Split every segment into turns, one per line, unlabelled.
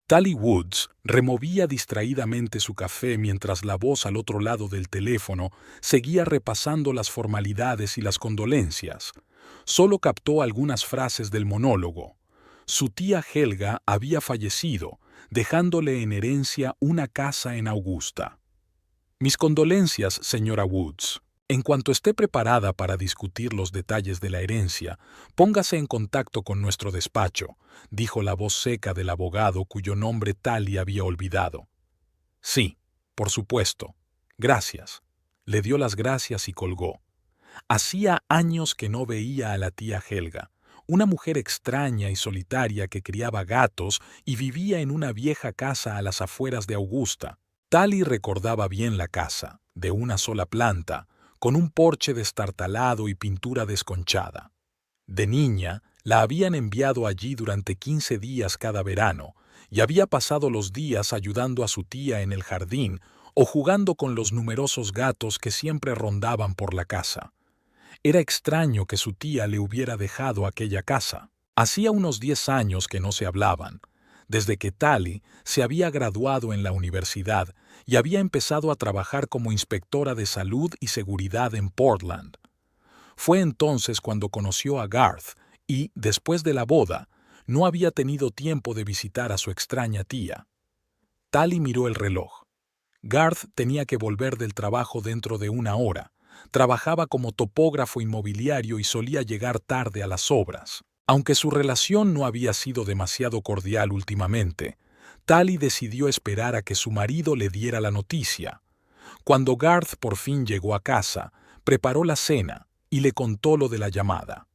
Tally Woods removía distraídamente su café mientras la voz al otro lado del teléfono seguía repasando las formalidades y las condolencias. Solo captó algunas frases del monólogo. Su tía Helga había fallecido, dejándole en herencia una casa en Augusta. Mis condolencias, señora Woods. En cuanto esté preparada para discutir los detalles de la herencia, póngase en contacto con nuestro despacho, dijo la voz seca del abogado cuyo nombre Tally había olvidado. Sí, por supuesto. Gracias. Le dio las gracias y colgó. Hacía años que no veía a la tía Helga, una mujer extraña y solitaria que criaba gatos y vivía en una vieja casa a las afueras de Augusta. Tally recordaba bien la casa, de una sola planta, con un porche destartalado y pintura desconchada. De niña, la habían enviado allí durante 15 días cada verano, y había pasado los días ayudando a su tía en el jardín o jugando con los numerosos gatos que siempre rondaban por la casa. Era extraño que su tía le hubiera dejado aquella casa. Hacía unos 10 años que no se hablaban, desde que Tally se había graduado en la universidad y había empezado a trabajar como inspectora de salud y seguridad en Portland. Fue entonces cuando conoció a Garth y, después de la boda, no había tenido tiempo de visitar a su extraña tía. Tally miró el reloj. Garth tenía que volver del trabajo dentro de una hora. Trabajaba como topógrafo inmobiliario y solía llegar tarde a las obras. Aunque su relación no había sido demasiado cordial últimamente, Tally decidió esperar a que su marido le diera la noticia. Cuando Garth por fin llegó a casa, preparó la cena y le contó lo de la llamada.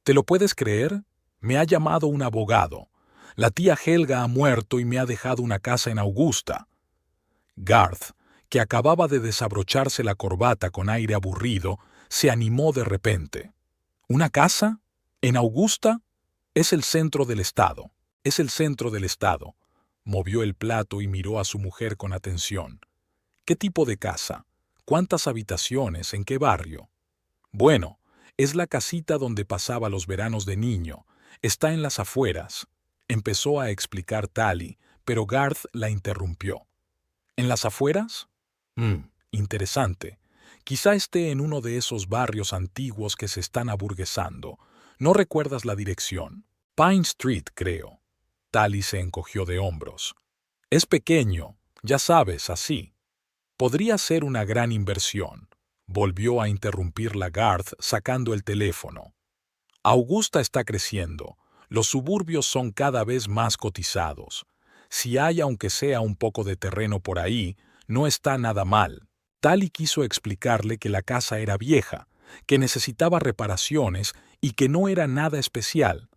¿Te lo puedes creer? Me ha llamado un abogado. La tía Helga ha muerto y me ha dejado una casa en Augusta. Garth, que acababa de desabrocharse la corbata con aire aburrido, se animó de repente. ¿Una casa? ¿En Augusta? Es el centro del estado. Es el centro del estado. Movió el plato y miró a su mujer con atención. ¿Qué tipo de casa? ¿Cuántas habitaciones? ¿En qué barrio? Bueno, es la casita donde pasaba los veranos de niño. Está en las afueras. Empezó a explicar Tally, pero Garth la interrumpió. ¿En las afueras? Interesante. Quizá esté en uno de esos barrios antiguos que se están aburguesando. ¿No recuerdas la dirección? Pine Street, creo. Tally se encogió de hombros. Es pequeño, ya sabes, así. Podría ser una gran inversión. Volvió a interrumpirla Garth sacando el teléfono. Augusta está creciendo. Los suburbios son cada vez más cotizados. Si hay aunque sea un poco de terreno por ahí, no está nada mal. Tally quiso explicarle que la casa era vieja, que necesitaba reparaciones y que no era nada especial,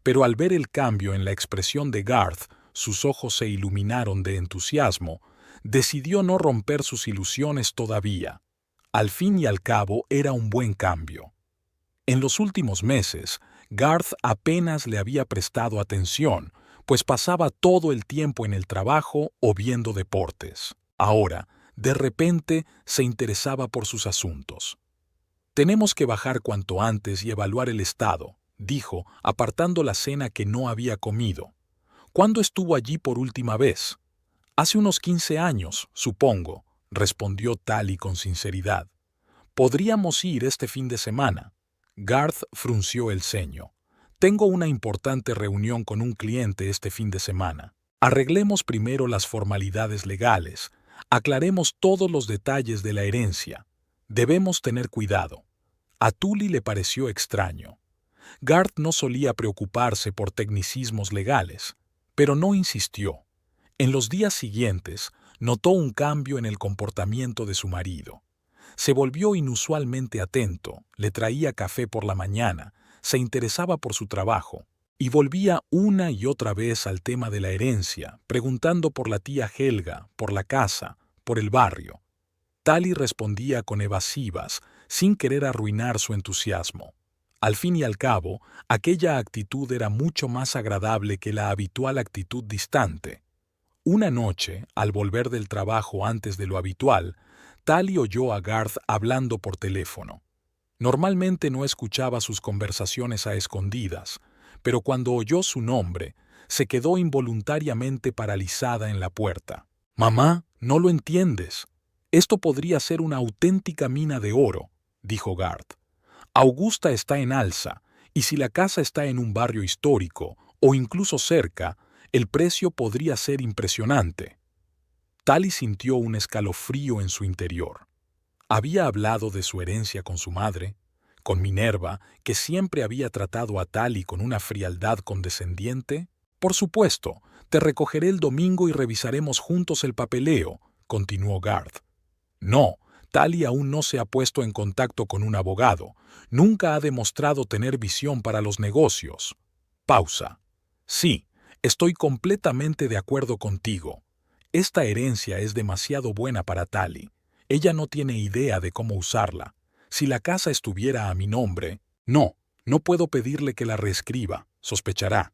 pero al ver el cambio en la expresión de Garth, sus ojos se iluminaron de entusiasmo. Decidió no romper sus ilusiones todavía. Al fin y al cabo era un buen cambio. En los últimos meses, Garth apenas le había prestado atención, pues pasaba todo el tiempo en el trabajo o viendo deportes. Ahora, de repente, se interesaba por sus asuntos. Tenemos que bajar cuanto antes y evaluar el estado, dijo, apartando la cena que no había comido. ¿Cuándo estuvo allí por última vez? Hace unos 15 años, supongo, respondió Tally con sinceridad. Podríamos ir este fin de semana. Garth frunció el ceño. Tengo una importante reunión con un cliente este fin de semana. Arreglemos primero las formalidades legales. Aclaremos todos los detalles de la herencia. Debemos tener cuidado. A Tally le pareció extraño. Garth no solía preocuparse por tecnicismos legales, pero no insistió. En los días siguientes, notó un cambio en el comportamiento de su marido. Se volvió inusualmente atento, le traía café por la mañana, se interesaba por su trabajo, y volvía una y otra vez al tema de la herencia, preguntando por la tía Helga, por la casa, por el barrio. Tally respondía con evasivas, sin querer arruinar su entusiasmo. Al fin y al cabo, aquella actitud era mucho más agradable que la habitual actitud distante. Una noche, al volver del trabajo antes de lo habitual, Tally oyó a Garth hablando por teléfono. Normalmente no escuchaba sus conversaciones a escondidas, pero cuando oyó su nombre, se quedó involuntariamente paralizada en la puerta. «Mamá, no lo entiendes. Esto podría ser una auténtica mina de oro», dijo Garth. «Augusta está en alza, y si la casa está en un barrio histórico, o incluso cerca, el precio podría ser impresionante». Tali sintió un escalofrío en su interior. Había hablado de su herencia con su madre, con Minerva, que siempre había tratado a Tali con una frialdad condescendiente. «Por supuesto, te recogeré el domingo y revisaremos juntos el papeleo», continuó Garth. «No, Tali aún no se ha puesto en contacto con un abogado. Nunca ha demostrado tener visión para los negocios». Pausa. «Sí, estoy completamente de acuerdo contigo. Esta herencia es demasiado buena para Tali. Ella no tiene idea de cómo usarla. Si la casa estuviera a mi nombre, no puedo pedirle que la reescriba, sospechará.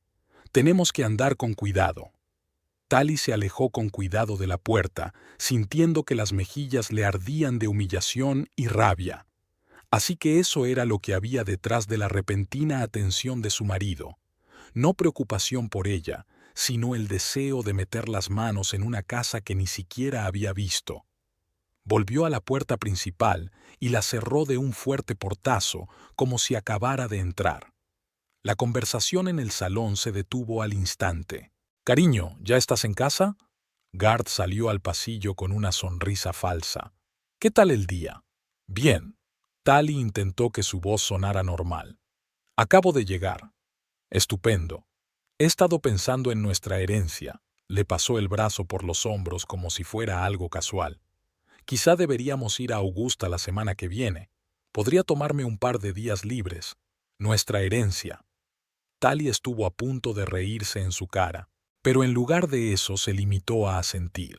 Tenemos que andar con cuidado». Tali se alejó con cuidado de la puerta, sintiendo que las mejillas le ardían de humillación y rabia. Así que eso era lo que había detrás de la repentina atención de su marido. No preocupación por ella, sino el deseo de meter las manos en una casa que ni siquiera había visto. Volvió a la puerta principal y la cerró de un fuerte portazo, como si acabara de entrar. La conversación en el salón se detuvo al instante. «Cariño, ¿ya estás en casa?» Garth salió al pasillo con una sonrisa falsa. «¿Qué tal el día?» «Bien». Tali intentó que su voz sonara normal. «Acabo de llegar». «Estupendo. He estado pensando en nuestra herencia». Le pasó el brazo por los hombros como si fuera algo casual. «Quizá deberíamos ir a Augusta la semana que viene. Podría tomarme un par de días libres. Nuestra herencia». Tali estuvo a punto de reírse en su cara, pero en lugar de eso se limitó a asentir.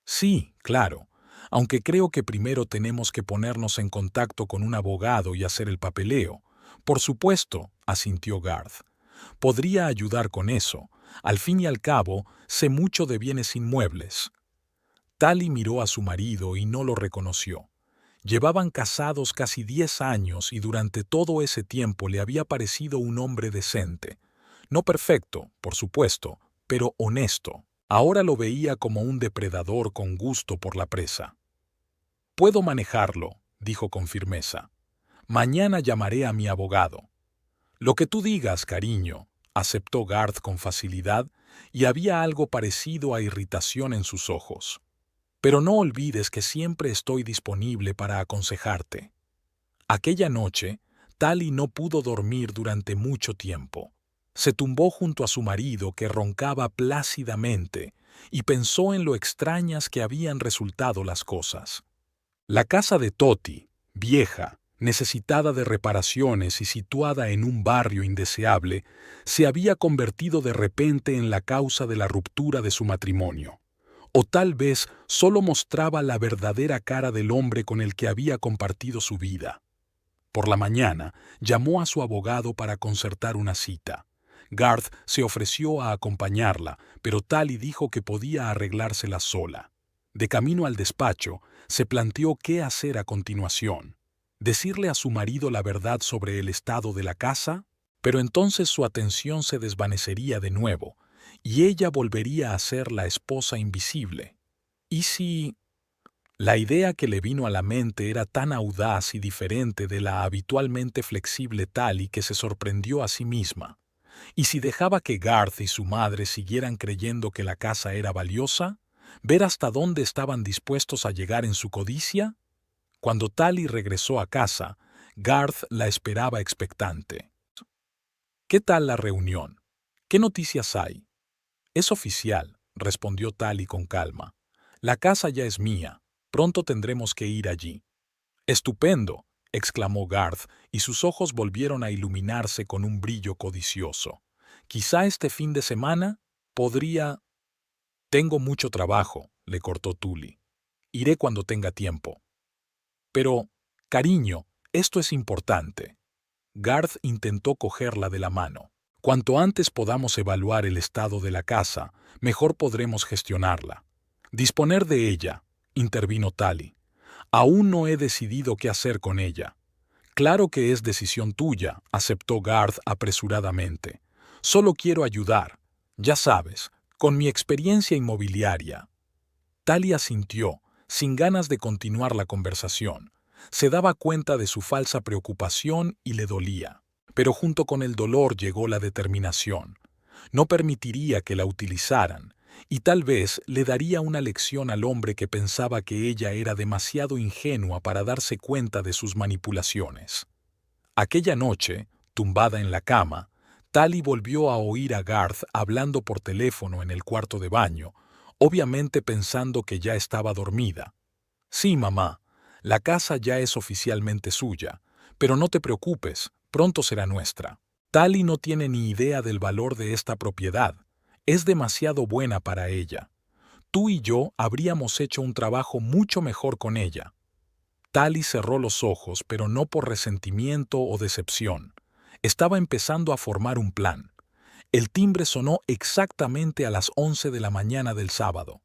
«Sí, claro, aunque creo que primero tenemos que ponernos en contacto con un abogado y hacer el papeleo». «Por supuesto», asintió Garth. «Podría ayudar con eso. Al fin y al cabo, sé mucho de bienes inmuebles». Tali miró a su marido y no lo reconoció. Llevaban casados casi 10 años y durante todo ese tiempo le había parecido un hombre decente. No perfecto, por supuesto, pero honesto. Ahora lo veía como un depredador con gusto por la presa. «Puedo manejarlo», dijo con firmeza. «Mañana llamaré a mi abogado». «Lo que tú digas, cariño», aceptó Garth con facilidad, y había algo parecido a irritación en sus ojos. «Pero no olvides que siempre estoy disponible para aconsejarte». Aquella noche, Tali no pudo dormir durante mucho tiempo. Se tumbó junto a su marido, que roncaba plácidamente, y pensó en lo extrañas que habían resultado las cosas. La casa de Toti, vieja, necesitada de reparaciones y situada en un barrio indeseable, se había convertido de repente en la causa de la ruptura de su matrimonio. O tal vez solo mostraba la verdadera cara del hombre con el que había compartido su vida. Por la mañana, llamó a su abogado para concertar una cita. Garth se ofreció a acompañarla, pero Tali dijo que podía arreglársela sola. De camino al despacho, se planteó qué hacer a continuación. ¿Decirle a su marido la verdad sobre el estado de la casa? Pero entonces su atención se desvanecería de nuevo, y ella volvería a ser la esposa invisible. ¿Y si...? La idea que le vino a la mente era tan audaz y diferente de la habitualmente flexible Tali que se sorprendió a sí misma. ¿Y si dejaba que Garth y su madre siguieran creyendo que la casa era valiosa? ¿Ver hasta dónde estaban dispuestos a llegar en su codicia? Cuando Tali regresó a casa, Garth la esperaba expectante. «¿Qué tal la reunión? ¿Qué noticias hay?» «Es oficial», respondió Tali con calma. «La casa ya es mía. Pronto tendremos que ir allí». «Estupendo», exclamó Garth, y sus ojos volvieron a iluminarse con un brillo codicioso. «Quizá este fin de semana podría...» «Tengo mucho trabajo», le cortó Tuli. «Iré cuando tenga tiempo». «Pero, cariño, esto es importante». Garth intentó cogerla de la mano. «Cuanto antes podamos evaluar el estado de la casa, mejor podremos gestionarla». «Disponer de ella», intervino Tali. «Aún no he decidido qué hacer con ella». «Claro que es decisión tuya», aceptó Garth apresuradamente. «Solo quiero ayudar. Ya sabes, con mi experiencia inmobiliaria. Tali asintió, sin ganas de continuar la conversación. Se daba cuenta de su falsa preocupación y le dolía. Pero junto con el dolor llegó la determinación. No permitiría que la utilizaran, y tal vez le daría una lección al hombre que pensaba que ella era demasiado ingenua para darse cuenta de sus manipulaciones. Aquella noche, tumbada en la cama, Tali volvió a oír a Garth hablando por teléfono en el cuarto de baño, obviamente pensando que ya estaba dormida. Sí, mamá, la casa ya es oficialmente suya, pero no te preocupes, pronto será nuestra. Tali no tiene ni idea del valor de esta propiedad. Es demasiado buena para ella. Tú y yo habríamos hecho un trabajo mucho mejor con ella. Tali cerró los ojos, pero no por resentimiento o decepción. Estaba empezando a formar un plan. El timbre sonó exactamente a las 11 de la mañana del sábado.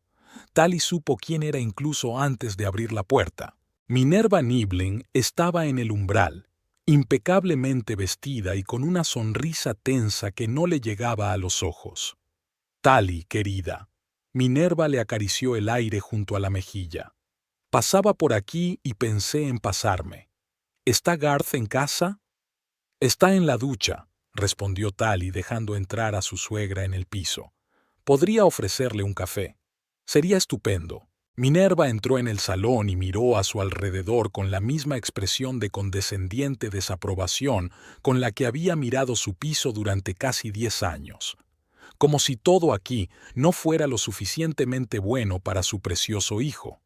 Tali supo quién era incluso antes de abrir la puerta. Minerva Niebling estaba en el umbral, impecablemente vestida y con una sonrisa tensa que no le llegaba a los ojos. Tali, querida. Minerva le acarició el aire junto a la mejilla. Pasaba por aquí y pensé en pasarme. ¿Está Garth en casa? Está en la ducha, respondió Tali dejando entrar a su suegra en el piso. Podría ofrecerle un café. Sería estupendo. Minerva entró en el salón y miró a su alrededor con la misma expresión de condescendiente desaprobación con la que había mirado su piso durante casi 10 años. Como si todo aquí no fuera lo suficientemente bueno para su precioso hijo.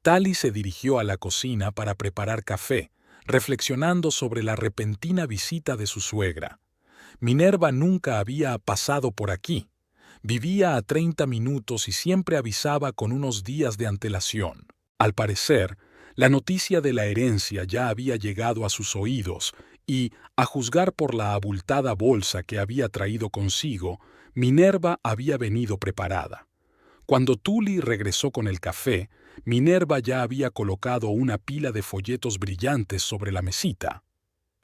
Tali se dirigió a la cocina para preparar café, reflexionando sobre la repentina visita de su suegra. Minerva nunca había pasado por aquí. Vivía a 30 minutos y siempre avisaba con unos días de antelación. Al parecer, la noticia de la herencia ya había llegado a sus oídos y, a juzgar por la abultada bolsa que había traído consigo, Minerva había venido preparada. Cuando Tuli regresó con el café, Minerva ya había colocado una pila de folletos brillantes sobre la mesita.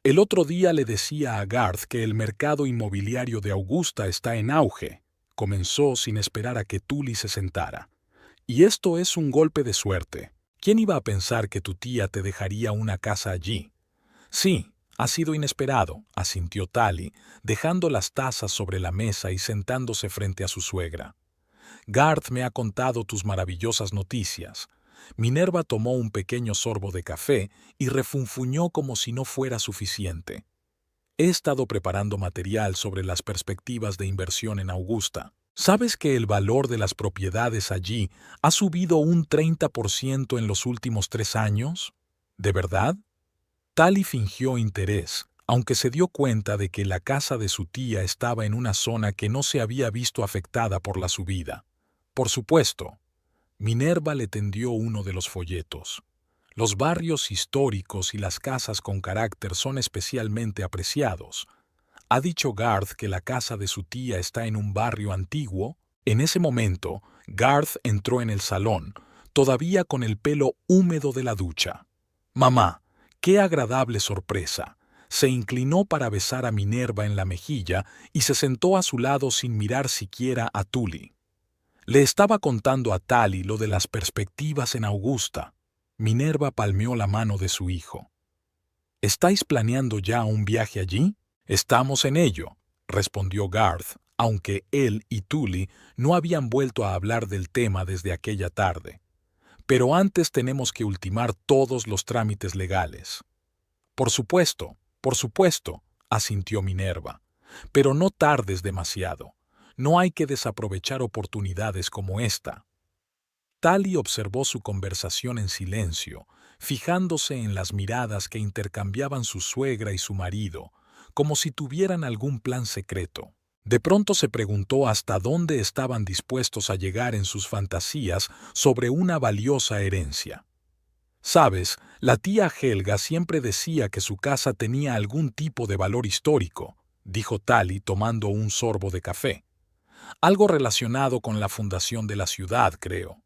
El otro día le decía a Garth que el mercado inmobiliario de Augusta está en auge. Comenzó sin esperar a que Tuli se sentara. Y esto es un golpe de suerte. ¿Quién iba a pensar que tu tía te dejaría una casa allí? Sí, ha sido inesperado, asintió Tali, dejando las tazas sobre la mesa y sentándose frente a su suegra. Garth me ha contado tus maravillosas noticias. Minerva tomó un pequeño sorbo de café y refunfuñó como si no fuera suficiente. He estado preparando material sobre las perspectivas de inversión en Augusta. ¿Sabes que el valor de las propiedades allí ha subido un 30% en los últimos 3 años? ¿De verdad? Tali fingió interés, aunque se dio cuenta de que la casa de su tía estaba en una zona que no se había visto afectada por la subida. Por supuesto. Minerva le tendió uno de los folletos. Los barrios históricos y las casas con carácter son especialmente apreciados. ¿Ha dicho Garth que la casa de su tía está en un barrio antiguo? En ese momento, Garth entró en el salón, todavía con el pelo húmedo de la ducha. «Mamá, qué agradable sorpresa». Se inclinó para besar a Minerva en la mejilla y se sentó a su lado sin mirar siquiera a Tuli. Le estaba contando a Tali lo de las perspectivas en Augusta. Minerva palmeó la mano de su hijo. ¿Estáis planeando ya un viaje allí? Estamos en ello, respondió Garth, aunque él y Tuli no habían vuelto a hablar del tema desde aquella tarde. Pero antes tenemos que ultimar todos los trámites legales. Por supuesto, asintió Minerva. Pero no tardes demasiado. No hay que desaprovechar oportunidades como esta. Tali observó su conversación en silencio, fijándose en las miradas que intercambiaban su suegra y su marido, como si tuvieran algún plan secreto. De pronto se preguntó hasta dónde estaban dispuestos a llegar en sus fantasías sobre una valiosa herencia. Sabes, la tía Helga siempre decía que su casa tenía algún tipo de valor histórico, dijo Tali tomando un sorbo de café. Algo relacionado con la fundación de la ciudad, creo.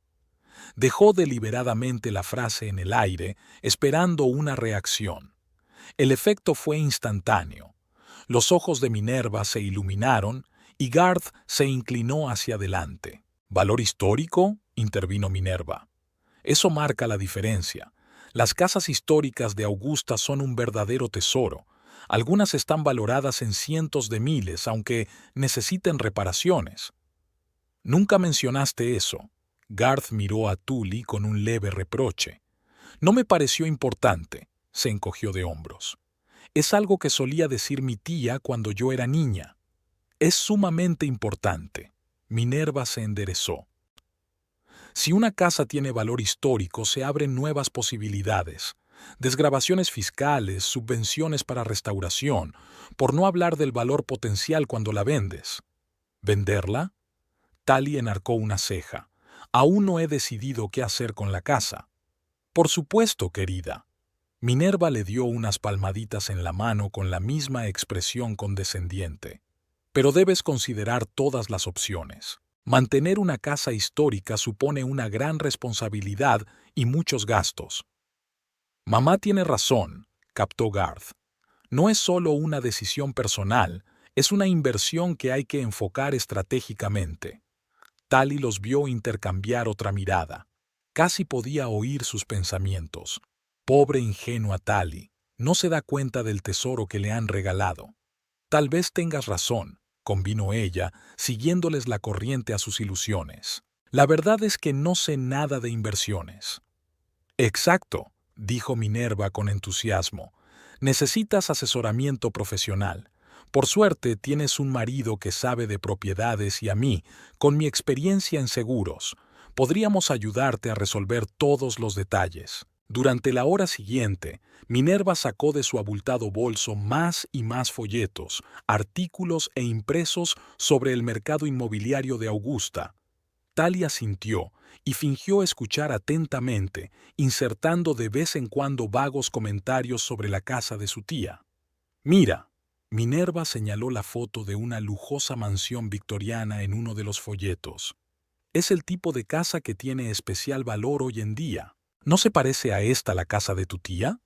Dejó deliberadamente la frase en el aire, esperando una reacción. El efecto fue instantáneo. Los ojos de Minerva se iluminaron y Garth se inclinó hacia adelante. ¿Valor histórico?, intervino Minerva. Eso marca la diferencia. Las casas históricas de Augusta son un verdadero tesoro. Algunas están valoradas en cientos de miles, aunque necesiten reparaciones. Nunca mencionaste eso. Garth miró a Tully con un leve reproche. No me pareció importante, se encogió de hombros. Es algo que solía decir mi tía cuando yo era niña. Es sumamente importante. Minerva se enderezó. Si una casa tiene valor histórico, se abren nuevas posibilidades. Desgravaciones fiscales, subvenciones para restauración, por no hablar del valor potencial cuando la vendes. ¿Venderla? Tali enarcó una ceja. Aún no he decidido qué hacer con la casa. Por supuesto, querida. Minerva le dio unas palmaditas en la mano con la misma expresión condescendiente. Pero debes considerar todas las opciones. Mantener una casa histórica supone una gran responsabilidad y muchos gastos. Mamá tiene razón, captó Garth. No es solo una decisión personal, es una inversión que hay que enfocar estratégicamente. Tali los vio intercambiar otra mirada. Casi podía oír sus pensamientos. Pobre ingenua Tali, no se da cuenta del tesoro que le han regalado. Tal vez tengas razón, convino ella, siguiéndoles la corriente a sus ilusiones. La verdad es que no sé nada de inversiones. Exacto, dijo Minerva con entusiasmo. Necesitas asesoramiento profesional. Por suerte tienes un marido que sabe de propiedades y a mí, con mi experiencia en seguros, podríamos ayudarte a resolver todos los detalles. Durante la hora siguiente, Minerva sacó de su abultado bolso más y más folletos, artículos e impresos sobre el mercado inmobiliario de Augusta. Tali asintió y fingió escuchar atentamente, insertando de vez en cuando vagos comentarios sobre la casa de su tía. Mira, Minerva señaló la foto de una lujosa mansión victoriana en uno de los folletos. Es el tipo de casa que tiene especial valor hoy en día. ¿No se parece a esta la casa de tu tía?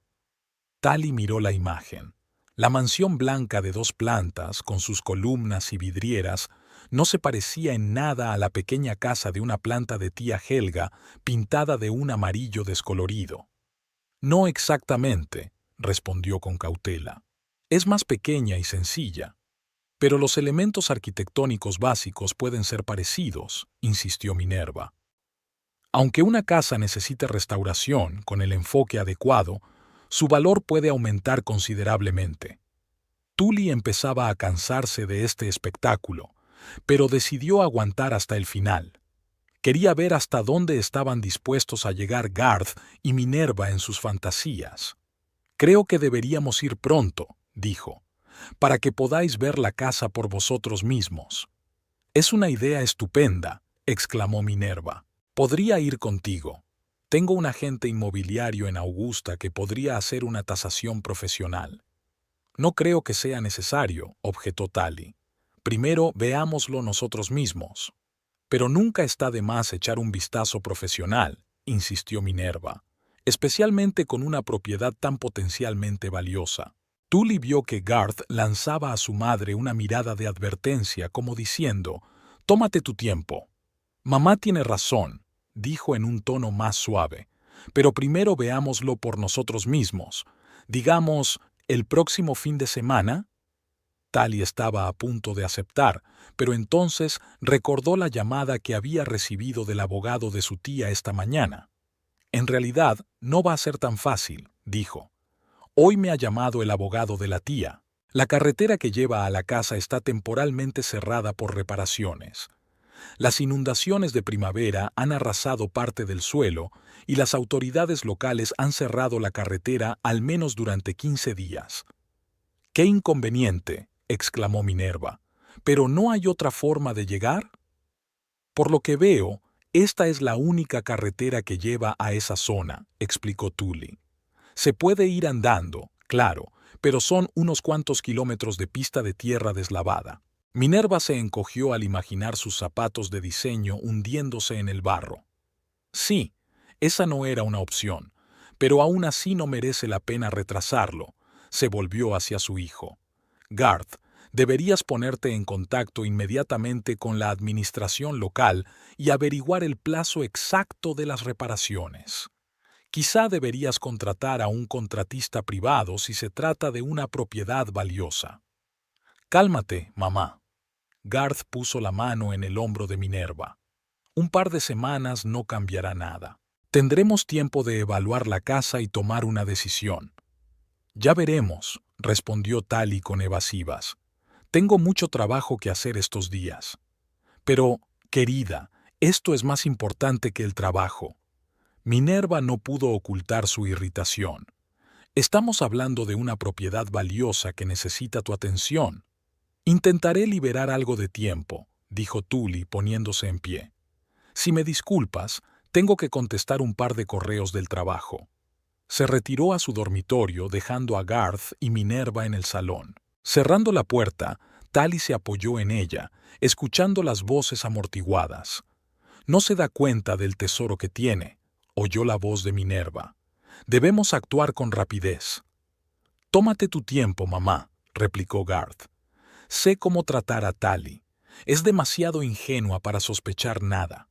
Tali miró la imagen. La mansión blanca de 2 plantas, con sus columnas y vidrieras, no se parecía en nada a la pequeña casa de una planta de tía Helga, pintada de un amarillo descolorido. No exactamente, respondió con cautela. Es más pequeña y sencilla. Pero los elementos arquitectónicos básicos pueden ser parecidos, insistió Minerva. Aunque una casa necesite restauración con el enfoque adecuado, su valor puede aumentar considerablemente. Tully empezaba a cansarse de este espectáculo, pero decidió aguantar hasta el final. Quería ver hasta dónde estaban dispuestos a llegar Garth y Minerva en sus fantasías. Creo que deberíamos ir pronto, dijo, para que podáis ver la casa por vosotros mismos. Es una idea estupenda, exclamó Minerva. Podría ir contigo. Tengo un agente inmobiliario en Augusta que podría hacer una tasación profesional. No creo que sea necesario, objetó Tali. Primero veámoslo nosotros mismos. Pero nunca está de más echar un vistazo profesional, insistió Minerva, especialmente con una propiedad tan potencialmente valiosa. Tully vio que Garth lanzaba a su madre una mirada de advertencia como diciendo, «Tómate tu tiempo». «Mamá tiene razón», dijo en un tono más suave, «pero primero veámoslo por nosotros mismos. Digamos, el próximo fin de semana». Tali estaba a punto de aceptar, pero entonces recordó la llamada que había recibido del abogado de su tía esta mañana. «En realidad, no va a ser tan fácil», dijo. «Hoy me ha llamado el abogado de la tía. La carretera que lleva a la casa está temporalmente cerrada por reparaciones. Las inundaciones de primavera han arrasado parte del suelo y las autoridades locales han cerrado la carretera al menos durante 15 días. «¡Qué inconveniente!», exclamó Minerva. «¿Pero no hay otra forma de llegar?» «Por lo que veo, esta es la única carretera que lleva a esa zona», explicó Tully. «Se puede ir andando, claro, pero son unos cuantos kilómetros de pista de tierra deslavada». Minerva se encogió al imaginar sus zapatos de diseño hundiéndose en el barro. Sí, esa no era una opción, pero aún así no merece la pena retrasarlo. Se volvió hacia su hijo. «Garth, Deberías ponerte en contacto inmediatamente con la administración local y averiguar el plazo exacto de las reparaciones. Quizá deberías contratar a un contratista privado si se trata de una propiedad valiosa. Cálmate, mamá. Garth puso la mano en el hombro de Minerva. Un par de semanas no cambiará nada. Tendremos tiempo de evaluar la casa y tomar una decisión. Ya veremos, respondió Tali con evasivas. Tengo mucho trabajo que hacer estos días. Pero, querida, esto es más importante que el trabajo. Minerva no pudo ocultar su irritación. Estamos hablando de una propiedad valiosa que necesita tu atención. Intentaré liberar algo de tiempo, dijo Tully poniéndose en pie. Si me disculpas, tengo que contestar un par de correos del trabajo. Se retiró a su dormitorio dejando a Garth y Minerva en el salón. Cerrando la puerta, Tali se apoyó en ella, escuchando las voces amortiguadas. No se da cuenta del tesoro que tiene, oyó la voz de Minerva. Debemos actuar con rapidez. Tómate tu tiempo, mamá, replicó Garth. Sé cómo tratar a Tali. Es demasiado ingenua para sospechar nada.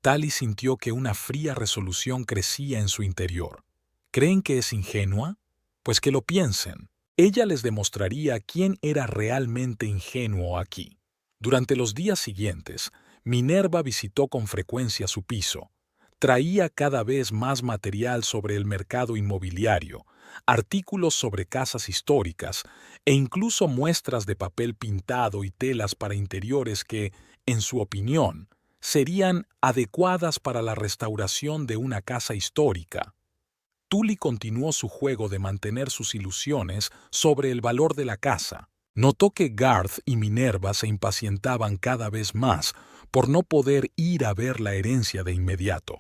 Tali sintió que una fría resolución crecía en su interior. ¿Creen que es ingenua? Pues que lo piensen. Ella les demostraría quién era realmente ingenuo aquí. Durante los días siguientes, Minerva visitó con frecuencia su piso. Traía cada vez más material sobre el mercado inmobiliario, artículos sobre casas históricas e incluso muestras de papel pintado y telas para interiores que, en su opinión, serían adecuadas para la restauración de una casa histórica. Tully continuó su juego de mantener sus ilusiones sobre el valor de la casa. Notó que Garth y Minerva se impacientaban cada vez más por no poder ir a ver la herencia de inmediato.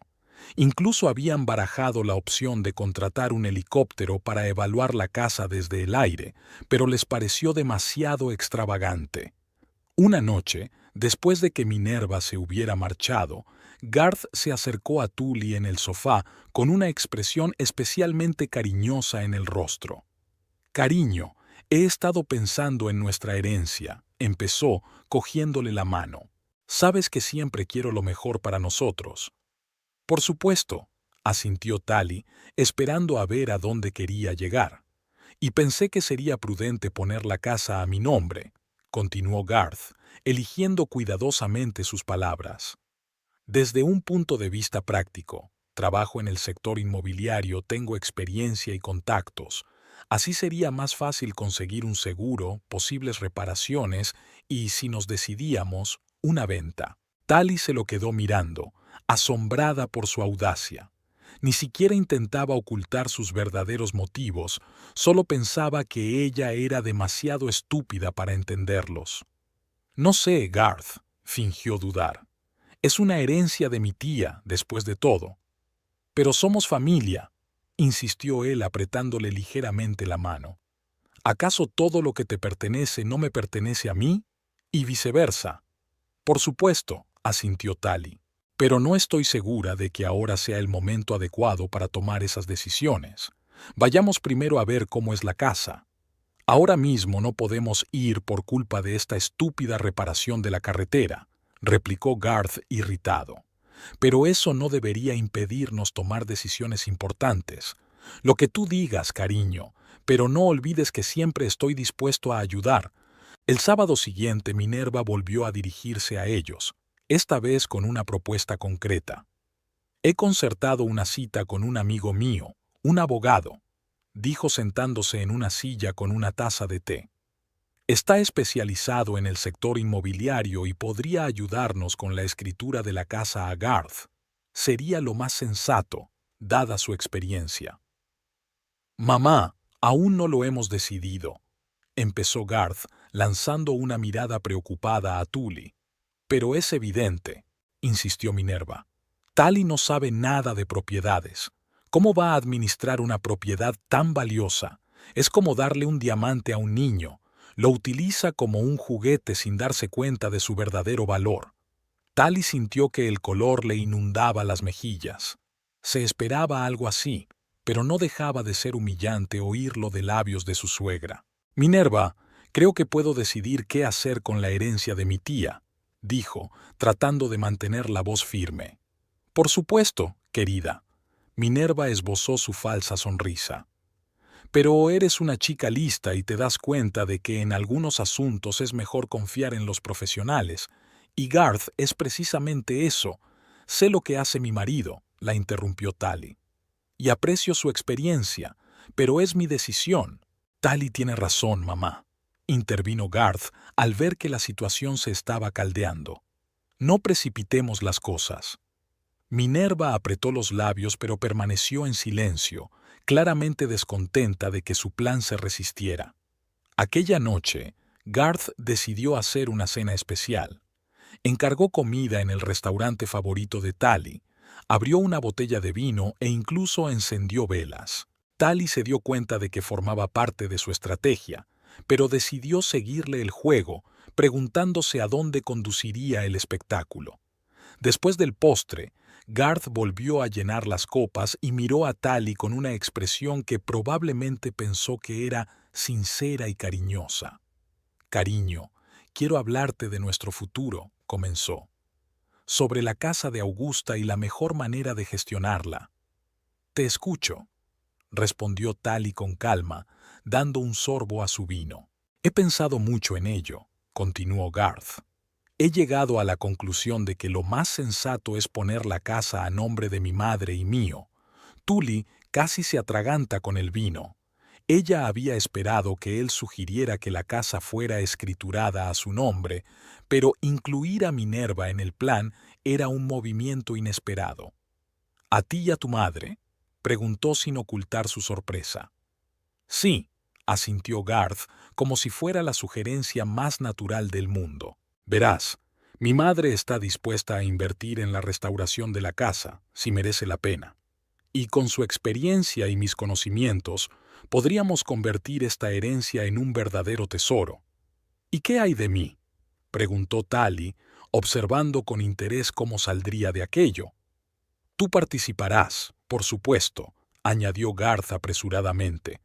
Incluso habían barajado la opción de contratar un helicóptero para evaluar la casa desde el aire, pero les pareció demasiado extravagante. Una noche, después de que Minerva se hubiera marchado, Garth se acercó a Tully en el sofá con una expresión especialmente cariñosa en el rostro. «Cariño, he estado pensando en nuestra herencia», empezó, cogiéndole la mano. «Sabes que siempre quiero lo mejor para nosotros». «Por supuesto», asintió Tali, esperando a ver a dónde quería llegar. «Y pensé que sería prudente poner la casa a mi nombre», continuó Garth, eligiendo cuidadosamente sus palabras. «Desde un punto de vista práctico, trabajo en el sector inmobiliario, tengo experiencia y contactos. Así sería más fácil conseguir un seguro, posibles reparaciones y, si nos decidíamos, una venta». Tali se lo quedó mirando, asombrada por su audacia. Ni siquiera intentaba ocultar sus verdaderos motivos, solo pensaba que ella era demasiado estúpida para entenderlos. «No sé, Garth», fingió dudar. «Es una herencia de mi tía, después de todo». «Pero somos familia», insistió él apretándole ligeramente la mano. «¿Acaso todo lo que te pertenece no me pertenece a mí? Y viceversa». «Por supuesto», asintió Tali. «Pero no estoy segura de que ahora sea el momento adecuado para tomar esas decisiones. Vayamos primero a ver cómo es la casa. Ahora mismo no podemos ir por culpa de esta estúpida reparación de la carretera», replicó Garth irritado. «Pero eso no debería impedirnos tomar decisiones importantes. Lo que tú digas, cariño, pero no olvides que siempre estoy dispuesto a ayudar». El sábado siguiente Minerva volvió a dirigirse a ellos, esta vez con una propuesta concreta. «He concertado una cita con un amigo mío, un abogado», dijo sentándose en una silla con una taza de té. «Está especializado en el sector inmobiliario y podría ayudarnos con la escritura de la casa a Garth. Sería lo más sensato, dada su experiencia». «Mamá, aún no lo hemos decidido», empezó Garth, lanzando una mirada preocupada a Tully. «Pero es evidente», insistió Minerva. «Tali no sabe nada de propiedades. ¿Cómo va a administrar una propiedad tan valiosa? Es como darle un diamante a un niño. Lo utiliza como un juguete sin darse cuenta de su verdadero valor». Tali sintió que el color le inundaba las mejillas. Se esperaba algo así, pero no dejaba de ser humillante oírlo de labios de su suegra. «Minerva, Creo que puedo decidir qué hacer con la herencia de mi tía, dijo, tratando de mantener la voz firme. Por supuesto, querida. Minerva esbozó su falsa sonrisa. Pero eres una chica lista y te das cuenta de que en algunos asuntos es mejor confiar en los profesionales. Y Garth es precisamente eso. Sé lo que hace mi marido, la interrumpió Tally. Y aprecio su experiencia, pero es mi decisión. Tally tiene razón, mamá, intervino Garth al ver que la situación se estaba caldeando. No precipitemos las cosas. Minerva apretó los labios pero permaneció en silencio, claramente descontenta de que su plan se resistiera. Aquella noche, Garth decidió hacer una cena especial. Encargó comida en el restaurante favorito de Tally, abrió una botella de vino e incluso encendió velas. Tally se dio cuenta de que formaba parte de su estrategia, pero decidió seguirle el juego, preguntándose a dónde conduciría el espectáculo. Después del postre, Garth volvió a llenar las copas y miró a Tally con una expresión que probablemente pensó que era sincera y cariñosa. «Cariño, quiero hablarte de nuestro futuro», comenzó. «Sobre la casa de Augusta y la mejor manera de gestionarla». «Te escucho», respondió Tally con calma, dando un sorbo a su vino. «He pensado mucho en ello», continuó Garth. «He llegado a la conclusión de que lo más sensato es poner la casa a nombre de mi madre y mío». Tully casi se atraganta con el vino. Ella había esperado que él sugiriera que la casa fuera escriturada a su nombre, pero incluir a Minerva en el plan era un movimiento inesperado. «¿A ti y a tu madre?», preguntó sin ocultar su sorpresa. «Sí», asintió Garth, como si fuera la sugerencia más natural del mundo. «Verás, mi madre está dispuesta a invertir en la restauración de la casa, si merece la pena. Y con su experiencia y mis conocimientos, podríamos convertir esta herencia en un verdadero tesoro». «¿Y qué hay de mí?», preguntó Tally, observando con interés cómo saldría de aquello. «Tú participarás, por supuesto», añadió Garth apresuradamente.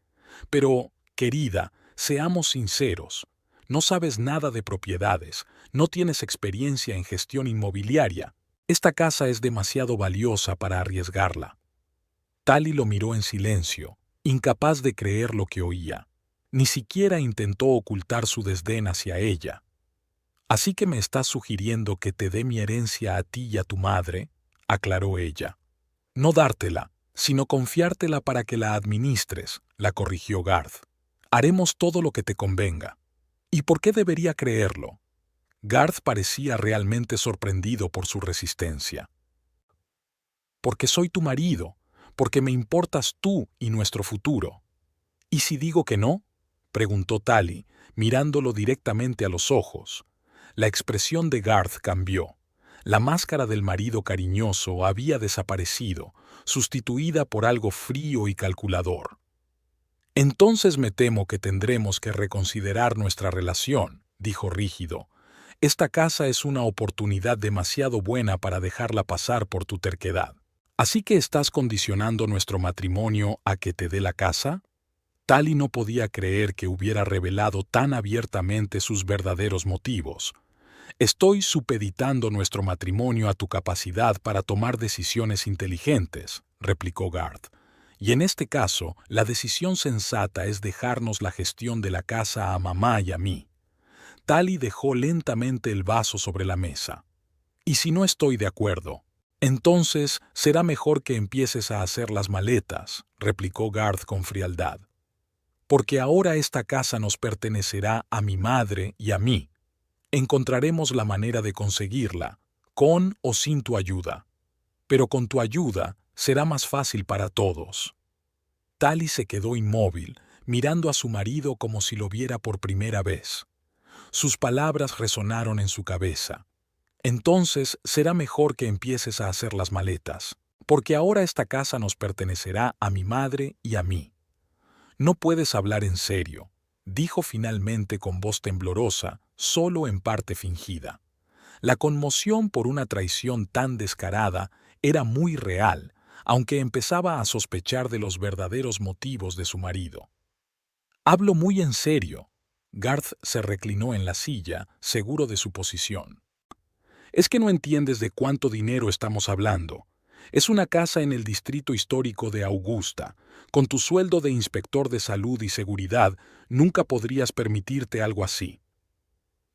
«Pero, querida, seamos sinceros. No sabes nada de propiedades, no tienes experiencia en gestión inmobiliaria. Esta casa es demasiado valiosa para arriesgarla». Tally lo miró en silencio, incapaz de creer lo que oía. Ni siquiera intentó ocultar su desdén hacia ella. «Así que me estás sugiriendo que te dé mi herencia a ti y a tu madre», aclaró ella. «No dártela, sino confiártela para que la administres», la corrigió Garth. «Haremos todo lo que te convenga». «¿Y por qué debería creerlo?». Garth parecía realmente sorprendido por su resistencia. «Porque soy tu marido, porque me importas tú y nuestro futuro». «¿Y si digo que no?», preguntó Tally, mirándolo directamente a los ojos. La expresión de Garth cambió. La máscara del marido cariñoso había desaparecido, sustituida por algo frío y calculador. «Entonces me temo que tendremos que reconsiderar nuestra relación», dijo rígido. «Esta casa es una oportunidad demasiado buena para dejarla pasar por tu terquedad. ¿Así que estás condicionando nuestro matrimonio a que te dé la casa?». Tally no podía creer que hubiera revelado tan abiertamente sus verdaderos motivos. «Estoy supeditando nuestro matrimonio a tu capacidad para tomar decisiones inteligentes», replicó Garth. «Y en este caso, la decisión sensata es dejarnos la gestión de la casa a mamá y a mí». Tally dejó lentamente el vaso sobre la mesa. «¿Y si no estoy de acuerdo?». «Entonces será mejor que empieces a hacer las maletas», replicó Garth con frialdad. «Porque ahora esta casa nos pertenecerá a mi madre y a mí. Encontraremos la manera de conseguirla, con o sin tu ayuda. Pero con tu ayuda será más fácil para todos». Tally se quedó inmóvil, mirando a su marido como si lo viera por primera vez. Sus palabras resonaron en su cabeza. «Entonces será mejor que empieces a hacer las maletas, porque ahora esta casa nos pertenecerá a mi madre y a mí». «No puedes hablar en serio», dijo finalmente con voz temblorosa, solo en parte fingida. La conmoción por una traición tan descarada era muy real, aunque empezaba a sospechar de los verdaderos motivos de su marido. «Hablo muy en serio». Garth se reclinó en la silla, seguro de su posición. Es que no entiendes de cuánto dinero estamos hablando. Es una casa en el distrito histórico de Augusta. Con tu sueldo de inspector de salud y seguridad, nunca podrías permitirte algo así.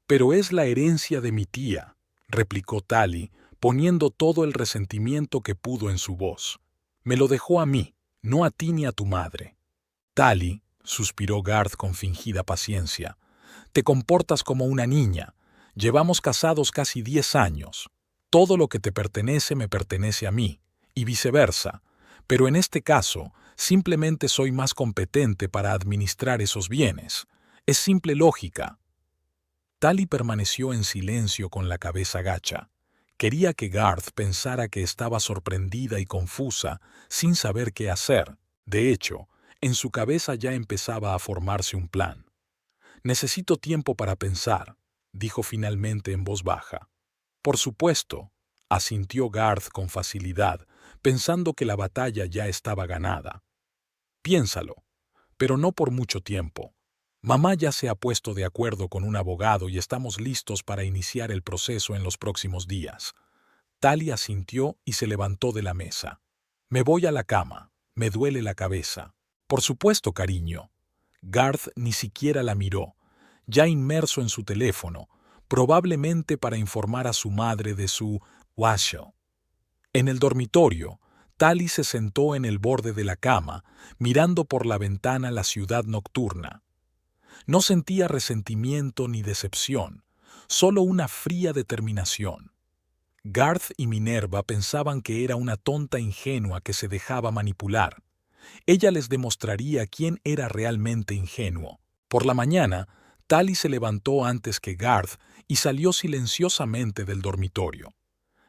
Pero es la herencia de mi tía, replicó Tali, poniendo todo el resentimiento que pudo en su voz. Me lo dejó a mí, no a ti ni a tu madre. Tali, suspiró Garth con fingida paciencia, te comportas como una niña. Llevamos casados casi 10 años. Todo lo que te pertenece me pertenece a mí, y viceversa. Pero en este caso, simplemente soy más competente para administrar esos bienes. Es simple lógica. Tali permaneció en silencio con la cabeza gacha. Quería que Garth pensara que estaba sorprendida y confusa, sin saber qué hacer. De hecho, en su cabeza ya empezaba a formarse un plan. Necesito tiempo para pensar, dijo finalmente en voz baja. Por supuesto, asintió Garth con facilidad, pensando que la batalla ya estaba ganada. Piénsalo, pero no por mucho tiempo. Mamá ya se ha puesto de acuerdo con un abogado y estamos listos para iniciar el proceso en los próximos días. Tali asintió y se levantó de la mesa. Me voy a la cama. Me duele la cabeza. Por supuesto, cariño. Garth ni siquiera la miró, ya inmerso en su teléfono, probablemente para informar a su madre de su washoe. En el dormitorio, Tali se sentó en el borde de la cama, mirando por la ventana la ciudad nocturna. No sentía resentimiento ni decepción, solo una fría determinación. Garth y Minerva pensaban que era una tonta ingenua que se dejaba manipular. Ella les demostraría quién era realmente ingenuo. Por la mañana, Tali se levantó antes que Garth y salió silenciosamente del dormitorio.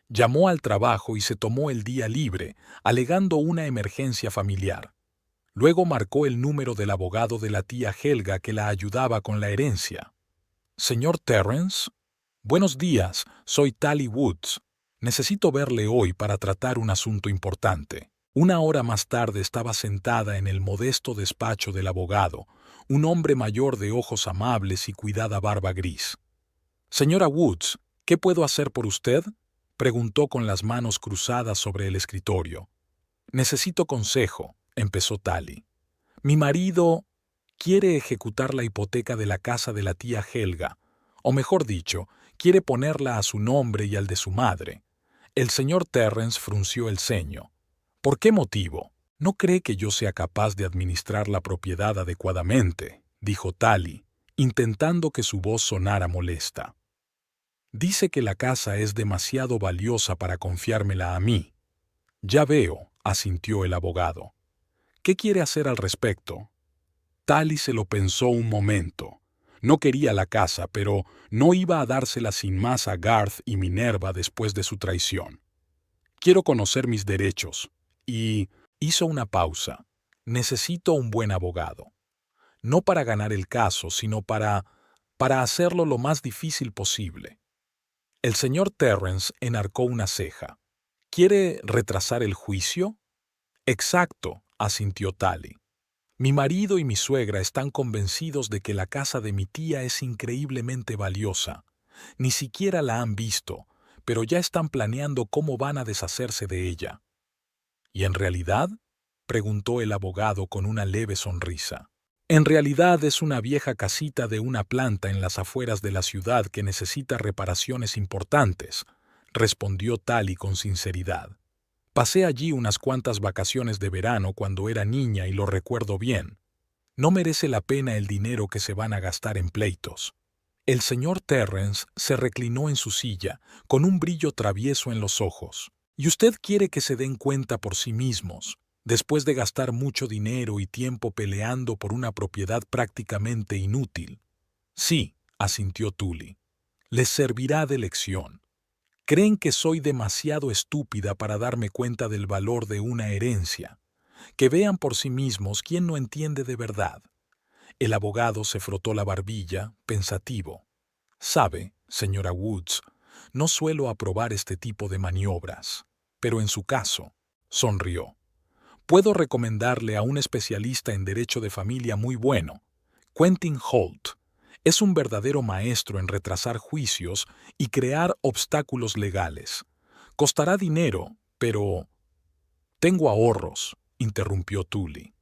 Llamó al trabajo y se tomó el día libre, alegando una emergencia familiar. Luego marcó el número del abogado de la tía Helga que la ayudaba con la herencia. «Señor Terrence, buenos días, soy Tali Woods. Necesito verle hoy para tratar un asunto importante». Una hora más tarde estaba sentada en el modesto despacho del abogado, un hombre mayor de ojos amables y cuidada barba gris. «Señora Woods, ¿qué puedo hacer por usted?», preguntó con las manos cruzadas sobre el escritorio. «Necesito consejo», empezó Tali. «Mi marido quiere ejecutar la hipoteca de la casa de la tía Helga, o mejor dicho, quiere ponerla a su nombre y al de su madre». El señor Terrence frunció el ceño. «¿Por qué motivo? No cree que yo sea capaz de administrar la propiedad adecuadamente», dijo Tali, intentando que su voz sonara molesta. «Dice que la casa es demasiado valiosa para confiármela a mí». «Ya veo», asintió el abogado. «¿Qué quiere hacer al respecto?» Tali se lo pensó un momento. No quería la casa, pero no iba a dársela sin más a Garth y Minerva después de su traición. «Quiero conocer mis derechos». Y hizo una pausa. «Necesito un buen abogado. No para ganar el caso, sino para hacerlo lo más difícil posible». El señor Terrence enarcó una ceja. «¿Quiere retrasar el juicio?» «Exacto», asintió Tali. «Mi marido y mi suegra están convencidos de que la casa de mi tía es increíblemente valiosa. Ni siquiera la han visto, pero ya están planeando cómo van a deshacerse de ella». «¿Y en realidad?», preguntó el abogado con una leve sonrisa. «En realidad es una vieja casita de una planta en las afueras de la ciudad que necesita reparaciones importantes», respondió Tali con sinceridad. «Pasé allí unas cuantas vacaciones de verano cuando era niña y lo recuerdo bien. No merece la pena el dinero que se van a gastar en pleitos». El señor Terrence se reclinó en su silla, con un brillo travieso en los ojos. «¿Y usted quiere que se den cuenta por sí mismos, después de gastar mucho dinero y tiempo peleando por una propiedad prácticamente inútil?» «Sí», asintió Tuli. «Les servirá de lección. Creen que soy demasiado estúpida para darme cuenta del valor de una herencia. Que vean por sí mismos quién no entiende de verdad». El abogado se frotó la barbilla, pensativo. «Sabe, señora Woods, no suelo aprobar este tipo de maniobras, pero en su caso», sonrió, «puedo recomendarle a un especialista en derecho de familia muy bueno, Quentin Holt. Es un verdadero maestro en retrasar juicios y crear obstáculos legales. Costará dinero, pero... Tengo ahorros, interrumpió Tully,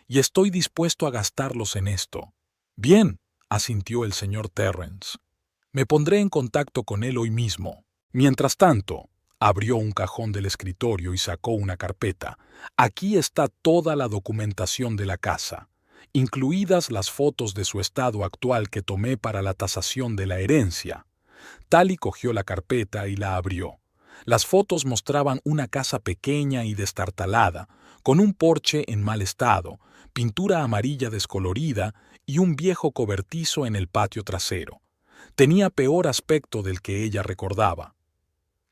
y estoy dispuesto a gastarlos en esto. Bien, asintió el señor Terrence. Me pondré en contacto con él hoy mismo. Mientras tanto, abrió un cajón del escritorio y sacó una carpeta. Aquí está toda la documentación de la casa, incluidas las fotos de su estado actual que tomé para la tasación de la herencia. Tally cogió la carpeta y la abrió. Las fotos mostraban una casa pequeña y destartalada, con un porche en mal estado, pintura amarilla descolorida y un viejo cobertizo en el patio trasero. Tenía peor aspecto del que ella recordaba.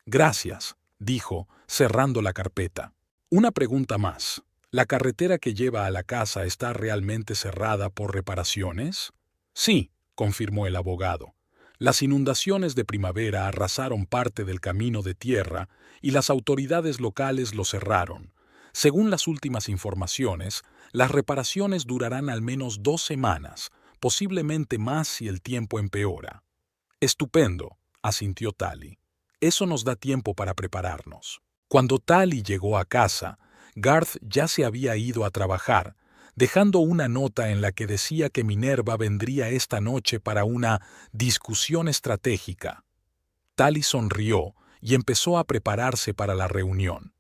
Gracias, dijo, cerrando la carpeta. Una pregunta más. ¿La carretera que lleva a la casa está realmente cerrada por reparaciones? Sí, confirmó el abogado. Las inundaciones de primavera arrasaron parte del camino de tierra y las autoridades locales lo cerraron. Según las últimas informaciones, las reparaciones durarán al menos 2 semanas, posiblemente más si el tiempo empeora. Estupendo, asintió Tally. Eso nos da tiempo para prepararnos. Cuando Tally llegó a casa, Garth ya se había ido a trabajar, dejando una nota en la que decía que Minerva vendría esta noche para una discusión estratégica. Tally sonrió y empezó a prepararse para la reunión.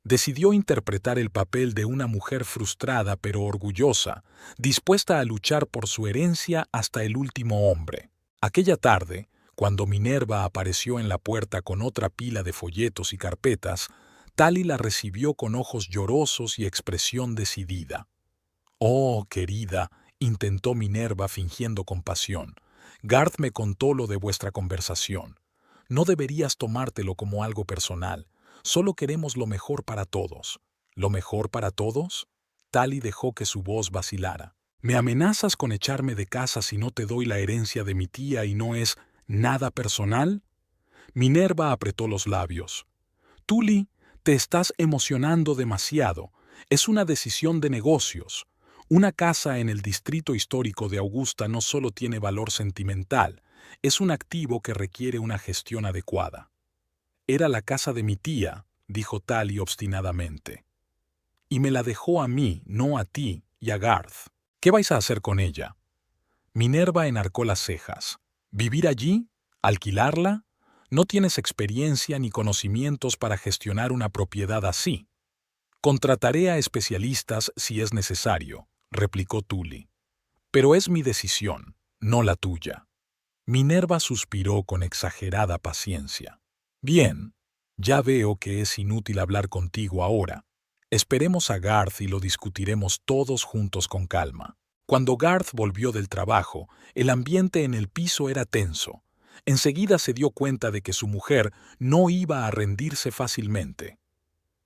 Decidió interpretar el papel de una mujer frustrada pero orgullosa, dispuesta a luchar por su herencia hasta el último hombre. Aquella tarde, cuando Minerva apareció en la puerta con otra pila de folletos y carpetas, Tally la recibió con ojos llorosos y expresión decidida. «Oh, querida», intentó Minerva fingiendo compasión, «Garth me contó lo de vuestra conversación. No deberías tomártelo como algo personal. Solo queremos lo mejor para todos». «¿Lo mejor para todos?» Tally dejó que su voz vacilara. «¿Me amenazas con echarme de casa si no te doy la herencia de mi tía y no es nada personal?» Minerva apretó los labios. «Tully, te estás emocionando demasiado. Es una decisión de negocios. Una casa en el distrito histórico de Augusta no solo tiene valor sentimental, es un activo que requiere una gestión adecuada». «Era la casa de mi tía», dijo Tally obstinadamente. «Y me la dejó a mí, no a ti y a Garth. ¿Qué vais a hacer con ella?» Minerva enarcó las cejas. «¿Vivir allí? ¿Alquilarla? No tienes experiencia ni conocimientos para gestionar una propiedad así». «Contrataré a especialistas si es necesario», replicó Tully. «Pero es mi decisión, no la tuya». Minerva suspiró con exagerada paciencia. «Bien, ya veo que es inútil hablar contigo ahora. Esperemos a Garth y lo discutiremos todos juntos con calma». Cuando Garth volvió del trabajo, el ambiente en el piso era tenso. Enseguida se dio cuenta de que su mujer no iba a rendirse fácilmente.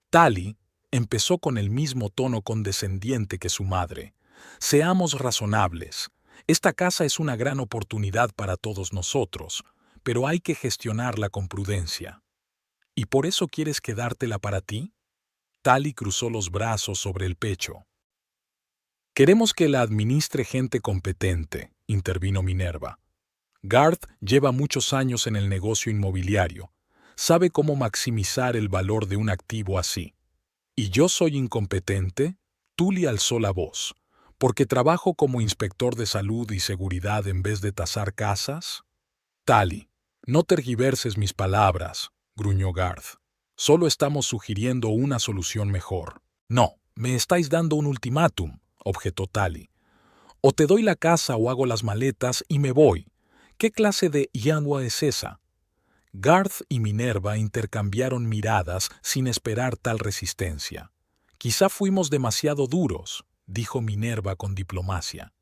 Tally empezó con el mismo tono condescendiente que su madre. «Seamos razonables. Esta casa es una gran oportunidad para todos nosotros, pero hay que gestionarla con prudencia». «¿Y por eso quieres quedártela para ti?» Tally cruzó los brazos sobre el pecho. «Queremos que la administre gente competente», intervino Minerva. «Garth lleva muchos años en el negocio inmobiliario. Sabe cómo maximizar el valor de un activo así». «¿Y yo soy incompetente?» Tully alzó la voz. «¿Porque trabajo como inspector de salud y seguridad en vez de tasar casas?» «Tally, no tergiverses mis palabras», gruñó Garth. «Solo estamos sugiriendo una solución mejor». «No, me estáis dando un ultimátum», objetó Tally. «O te doy la casa o hago las maletas y me voy. ¿Qué clase de yagua es esa?» Garth y Minerva intercambiaron miradas sin esperar tal resistencia. «Quizá fuimos demasiado duros», dijo Minerva con diplomacia.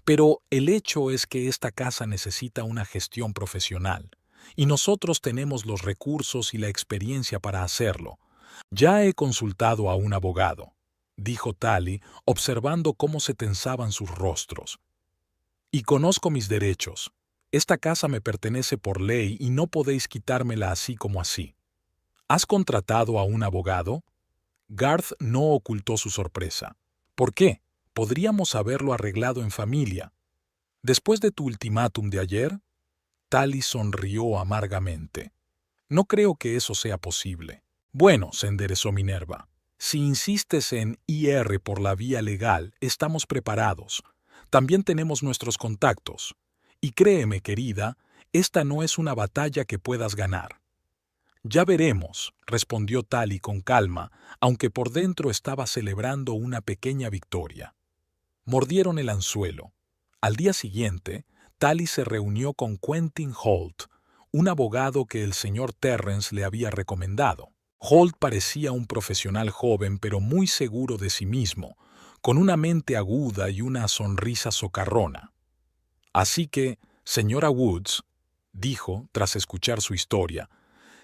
«Pero el hecho es que esta casa necesita una gestión profesional, y nosotros tenemos los recursos y la experiencia para hacerlo. Ya he consultado a un abogado», dijo Tally, observando cómo se tensaban sus rostros. «Y conozco mis derechos. Esta casa me pertenece por ley y no podéis quitármela así como así». «¿Has contratado a un abogado?» Garth no ocultó su sorpresa. «¿Por qué? Podríamos haberlo arreglado en familia». Después de tu ultimátum de ayer, Tali sonrió amargamente. No creo que eso sea posible. Bueno, se enderezó Minerva. Si insistes en ir por la vía legal, estamos preparados. También tenemos nuestros contactos. Y créeme, querida, esta no es una batalla que puedas ganar. Ya veremos, respondió Tali con calma, aunque por dentro estaba celebrando una pequeña victoria. Mordieron el anzuelo. Al día siguiente, Tali se reunió con Quentin Holt, un abogado que el señor Terrence le había recomendado. Holt parecía un profesional joven pero muy seguro de sí mismo, con una mente aguda y una sonrisa socarrona. Así que, señora Woods, dijo, tras escuchar su historia,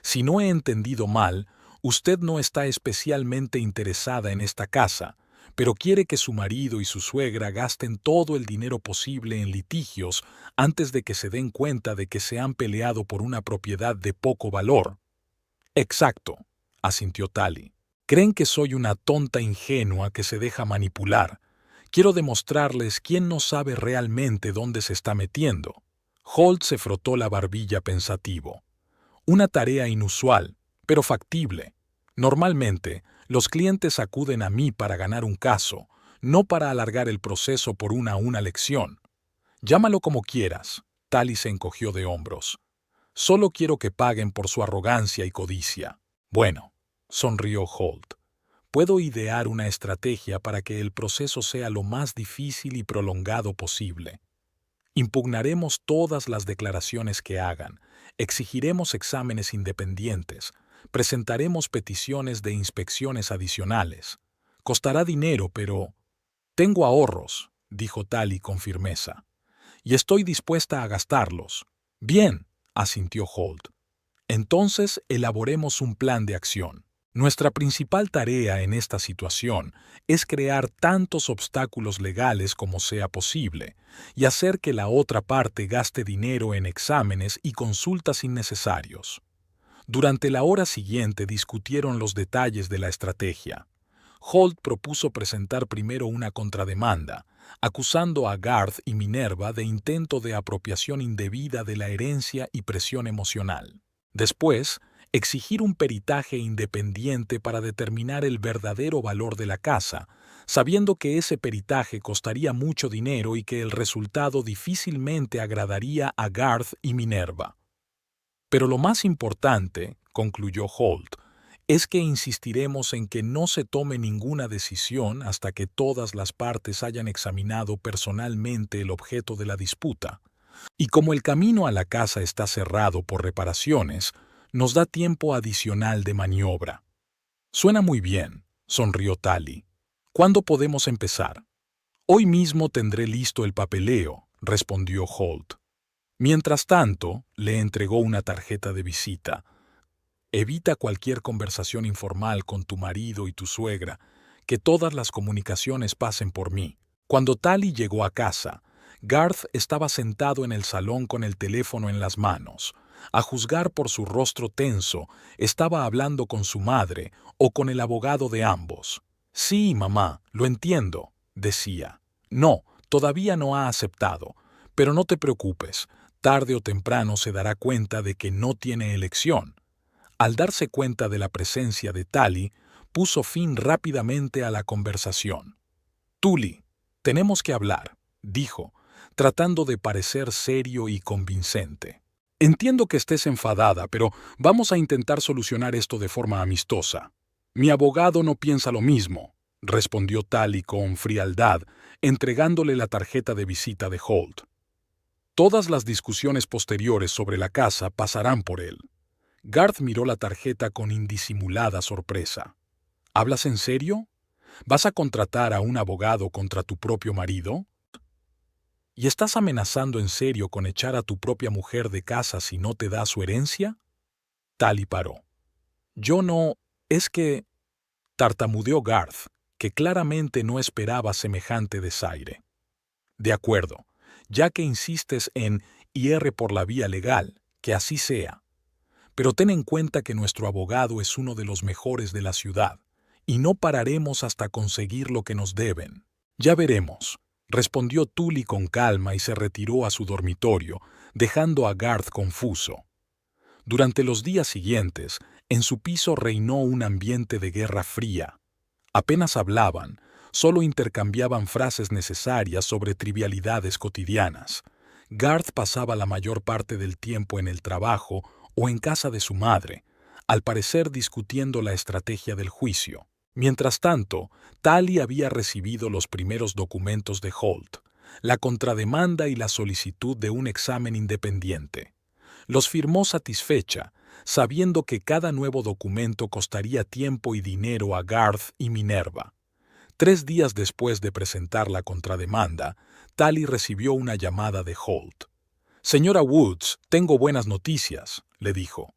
si no he entendido mal, usted no está especialmente interesada en esta casa, pero quiere que su marido y su suegra gasten todo el dinero posible en litigios antes de que se den cuenta de que se han peleado por una propiedad de poco valor. Exacto, asintió Tali. Creen que soy una tonta ingenua que se deja manipular. Quiero demostrarles quién no sabe realmente dónde se está metiendo. Holt se frotó la barbilla pensativo. Una tarea inusual, pero factible. Normalmente, los clientes acuden a mí para ganar un caso, no para alargar el proceso por una lección. Llámalo como quieras. Tali se encogió de hombros. Solo quiero que paguen por su arrogancia y codicia. Bueno, sonrió Holt. Puedo idear una estrategia para que el proceso sea lo más difícil y prolongado posible. Impugnaremos todas las declaraciones que hagan, exigiremos exámenes independientes, presentaremos peticiones de inspecciones adicionales. Costará dinero, pero... Tengo ahorros, dijo Tali con firmeza, y estoy dispuesta a gastarlos. Bien, asintió Holt. Entonces elaboremos un plan de acción. Nuestra principal tarea en esta situación es crear tantos obstáculos legales como sea posible y hacer que la otra parte gaste dinero en exámenes y consultas innecesarios. Durante la hora siguiente discutieron los detalles de la estrategia. Holt propuso presentar primero una contrademanda, acusando a Garth y Minerva de intento de apropiación indebida de la herencia y presión emocional. Después, exigir un peritaje independiente para determinar el verdadero valor de la casa, sabiendo que ese peritaje costaría mucho dinero y que el resultado difícilmente agradaría a Garth y Minerva. Pero lo más importante, concluyó Holt, es que insistiremos en que no se tome ninguna decisión hasta que todas las partes hayan examinado personalmente el objeto de la disputa. Y como el camino a la casa está cerrado por reparaciones, nos da tiempo adicional de maniobra. Suena muy bien, sonrió Tali. ¿Cuándo podemos empezar? Hoy mismo tendré listo el papeleo, respondió Holt. Mientras tanto, le entregó una tarjeta de visita. Evita cualquier conversación informal con tu marido y tu suegra, que todas las comunicaciones pasen por mí. Cuando Tali llegó a casa, Garth estaba sentado en el salón con el teléfono en las manos. A juzgar por su rostro tenso, estaba hablando con su madre o con el abogado de ambos. Sí, mamá, lo entiendo, decía. No, todavía no ha aceptado, pero no te preocupes, tarde o temprano se dará cuenta de que no tiene elección. Al darse cuenta de la presencia de Tali, puso fin rápidamente a la conversación. Tuli, tenemos que hablar, dijo, tratando de parecer serio y convincente. Entiendo que estés enfadada, pero vamos a intentar solucionar esto de forma amistosa. Mi abogado no piensa lo mismo, respondió Tali con frialdad, entregándole la tarjeta de visita de Holt. Todas las discusiones posteriores sobre la casa pasarán por él. Garth miró la tarjeta con indisimulada sorpresa. ¿Hablas en serio? ¿Vas a contratar a un abogado contra tu propio marido? ¿Y estás amenazando en serio con echar a tu propia mujer de casa si no te da su herencia? Tali paró. Yo no... es que... tartamudeó Garth, que claramente no esperaba semejante desaire. De acuerdo, ya que insistes en ir por la vía legal, que así sea. Pero ten en cuenta que nuestro abogado es uno de los mejores de la ciudad, y no pararemos hasta conseguir lo que nos deben. Ya veremos. respondió Tully con calma y se retiró a su dormitorio, dejando a Garth confuso. Durante los días siguientes, en su piso reinó un ambiente de guerra fría. Apenas hablaban, solo intercambiaban frases necesarias sobre trivialidades cotidianas. Garth pasaba la mayor parte del tiempo en el trabajo o en casa de su madre, al parecer discutiendo la estrategia del juicio. Mientras tanto, Tally había recibido los primeros documentos de Holt, la contrademanda y la solicitud de un examen independiente. Los firmó satisfecha, sabiendo que cada nuevo documento costaría tiempo y dinero a Garth y Minerva. 3 días después de presentar la contrademanda, Tally recibió una llamada de Holt. «Señora Woods, tengo buenas noticias», le dijo.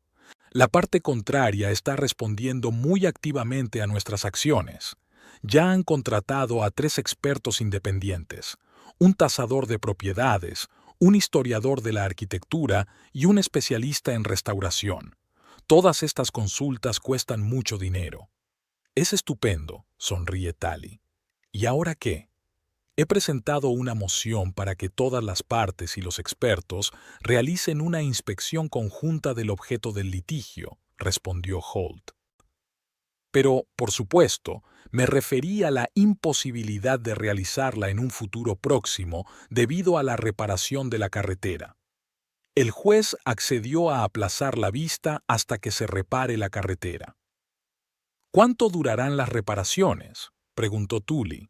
«La parte contraria está respondiendo muy activamente a nuestras acciones. Ya han contratado a 3 expertos independientes, un tasador de propiedades, un historiador de la arquitectura y un especialista en restauración. Todas estas consultas cuestan mucho dinero». «Es estupendo», sonríe Tally. «¿Y ahora qué?» «He presentado una moción para que todas las partes y los expertos realicen una inspección conjunta del objeto del litigio», respondió Holt. «Pero, por supuesto, me referí a la imposibilidad de realizarla en un futuro próximo debido a la reparación de la carretera. El juez accedió a aplazar la vista hasta que se repare la carretera». «¿Cuánto durarán las reparaciones?», preguntó Tully.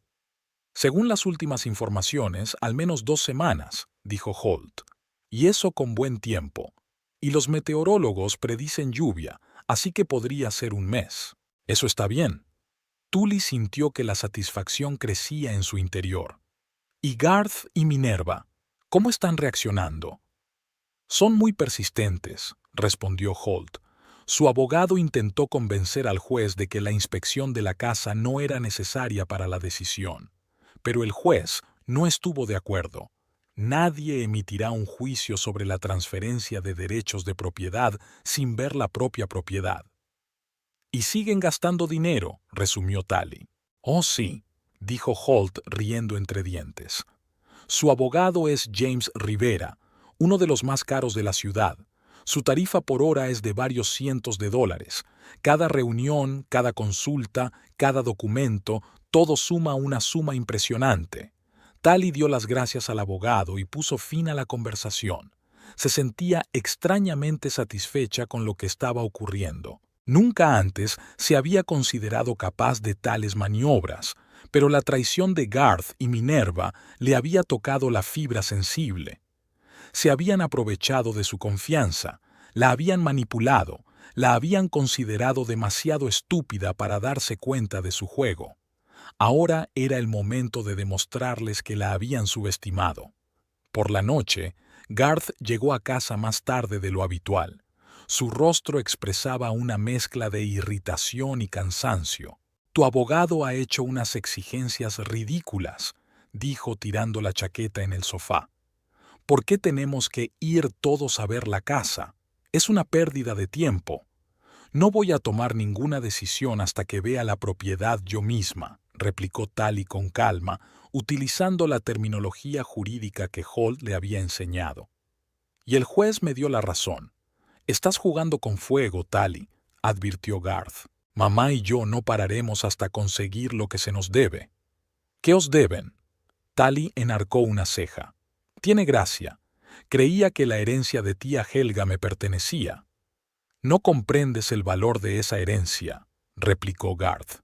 «Según las últimas informaciones, al menos 2 semanas», dijo Holt. «Y eso con buen tiempo. Y los meteorólogos predicen lluvia, así que podría ser un mes. Eso está bien». Tully sintió que la satisfacción crecía en su interior. «¿Y Garth y Minerva? ¿Cómo están reaccionando?» «Son muy persistentes», respondió Holt. Su abogado intentó convencer al juez de que la inspección de la casa no era necesaria para la decisión. Pero el juez no estuvo de acuerdo. Nadie emitirá un juicio sobre la transferencia de derechos de propiedad sin ver la propia propiedad. «Y siguen gastando dinero», resumió Tally. «Oh, sí», dijo Holt riendo entre dientes. «Su abogado es James Rivera, uno de los más caros de la ciudad. Su tarifa por hora es de varios cientos de dólares. Cada reunión, cada consulta, cada documento, todo suma una suma impresionante». Tally dio las gracias al abogado y puso fin a la conversación. Se sentía extrañamente satisfecha con lo que estaba ocurriendo. Nunca antes se había considerado capaz de tales maniobras, pero la traición de Garth y Minerva le había tocado la fibra sensible. Se habían aprovechado de su confianza, la habían manipulado, la habían considerado demasiado estúpida para darse cuenta de su juego. Ahora era el momento de demostrarles que la habían subestimado. Por la noche, Garth llegó a casa más tarde de lo habitual. Su rostro expresaba una mezcla de irritación y cansancio. «Tu abogado ha hecho unas exigencias ridículas», dijo tirando la chaqueta en el sofá. «¿Por qué tenemos que ir todos a ver la casa? Es una pérdida de tiempo. No voy a tomar ninguna decisión hasta que vea la propiedad yo misma», replicó Tally con calma, utilizando la terminología jurídica que Holt le había enseñado. «Y el juez me dio la razón. Estás jugando con fuego, Tally», advirtió Garth. «Mamá y yo no pararemos hasta conseguir lo que se nos debe». «¿Qué os deben?» Tally enarcó una ceja. «Tiene gracia. Creía que la herencia de tía Helga me pertenecía». «No comprendes el valor de esa herencia», replicó Garth.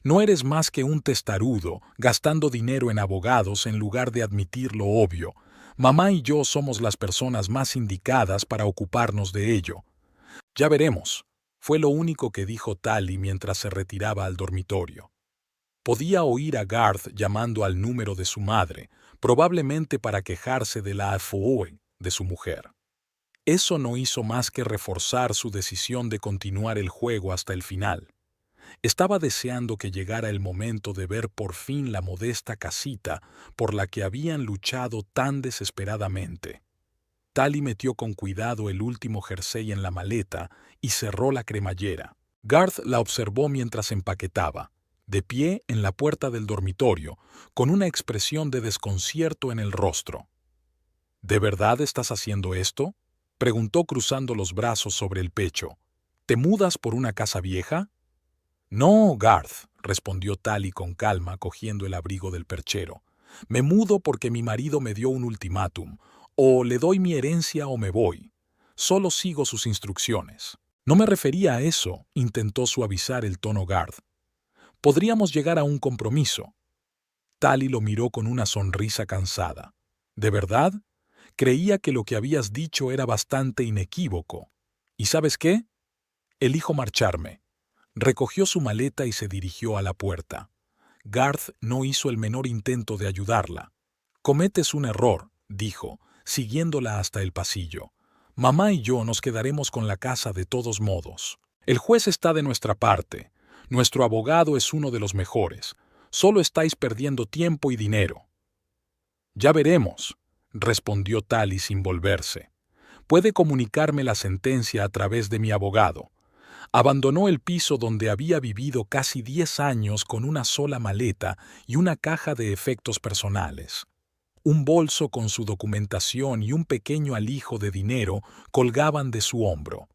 «No eres más que un testarudo, gastando dinero en abogados en lugar de admitir lo obvio. Mamá y yo somos las personas más indicadas para ocuparnos de ello». «Ya veremos», fue lo único que dijo Tally mientras se retiraba al dormitorio. Podía oír a Garth llamando al número de su madre, probablemente para quejarse de la AFOE de su mujer. Eso no hizo más que reforzar su decisión de continuar el juego hasta el final. Estaba deseando que llegara el momento de ver por fin la modesta casita por la que habían luchado tan desesperadamente. Tally metió con cuidado el último jersey en la maleta y cerró la cremallera. Garth la observó mientras empaquetaba. de pie en la puerta del dormitorio, con una expresión de desconcierto en el rostro. ¿De verdad estás haciendo esto?, preguntó cruzando los brazos sobre el pecho. ¿Te mudas por una casa vieja? No, Garth, respondió Tally con calma, cogiendo el abrigo del perchero. Me mudo porque mi marido me dio un ultimátum. O le doy mi herencia o me voy. Solo sigo sus instrucciones. No me refería a eso, intentó suavizar el tono Garth. Podríamos llegar a un compromiso. Tally lo miró con una sonrisa cansada. ¿De verdad? Creía que lo que habías dicho era bastante inequívoco. ¿Y sabes qué? Elijo marcharme. Recogió su maleta y se dirigió a la puerta. Garth no hizo el menor intento de ayudarla. Cometes un error, dijo, siguiéndola hasta el pasillo. Mamá y yo nos quedaremos con la casa de todos modos. El juez está de nuestra parte. Nuestro abogado es uno de los mejores. Solo estáis perdiendo tiempo y dinero. Ya veremos, respondió Tally sin volverse. Puede comunicarme la sentencia a través de mi abogado. Abandonó el piso donde había vivido casi 10 años con una sola maleta y una caja de efectos personales. Un bolso con su documentación y un pequeño alijo de dinero colgaban de su hombro.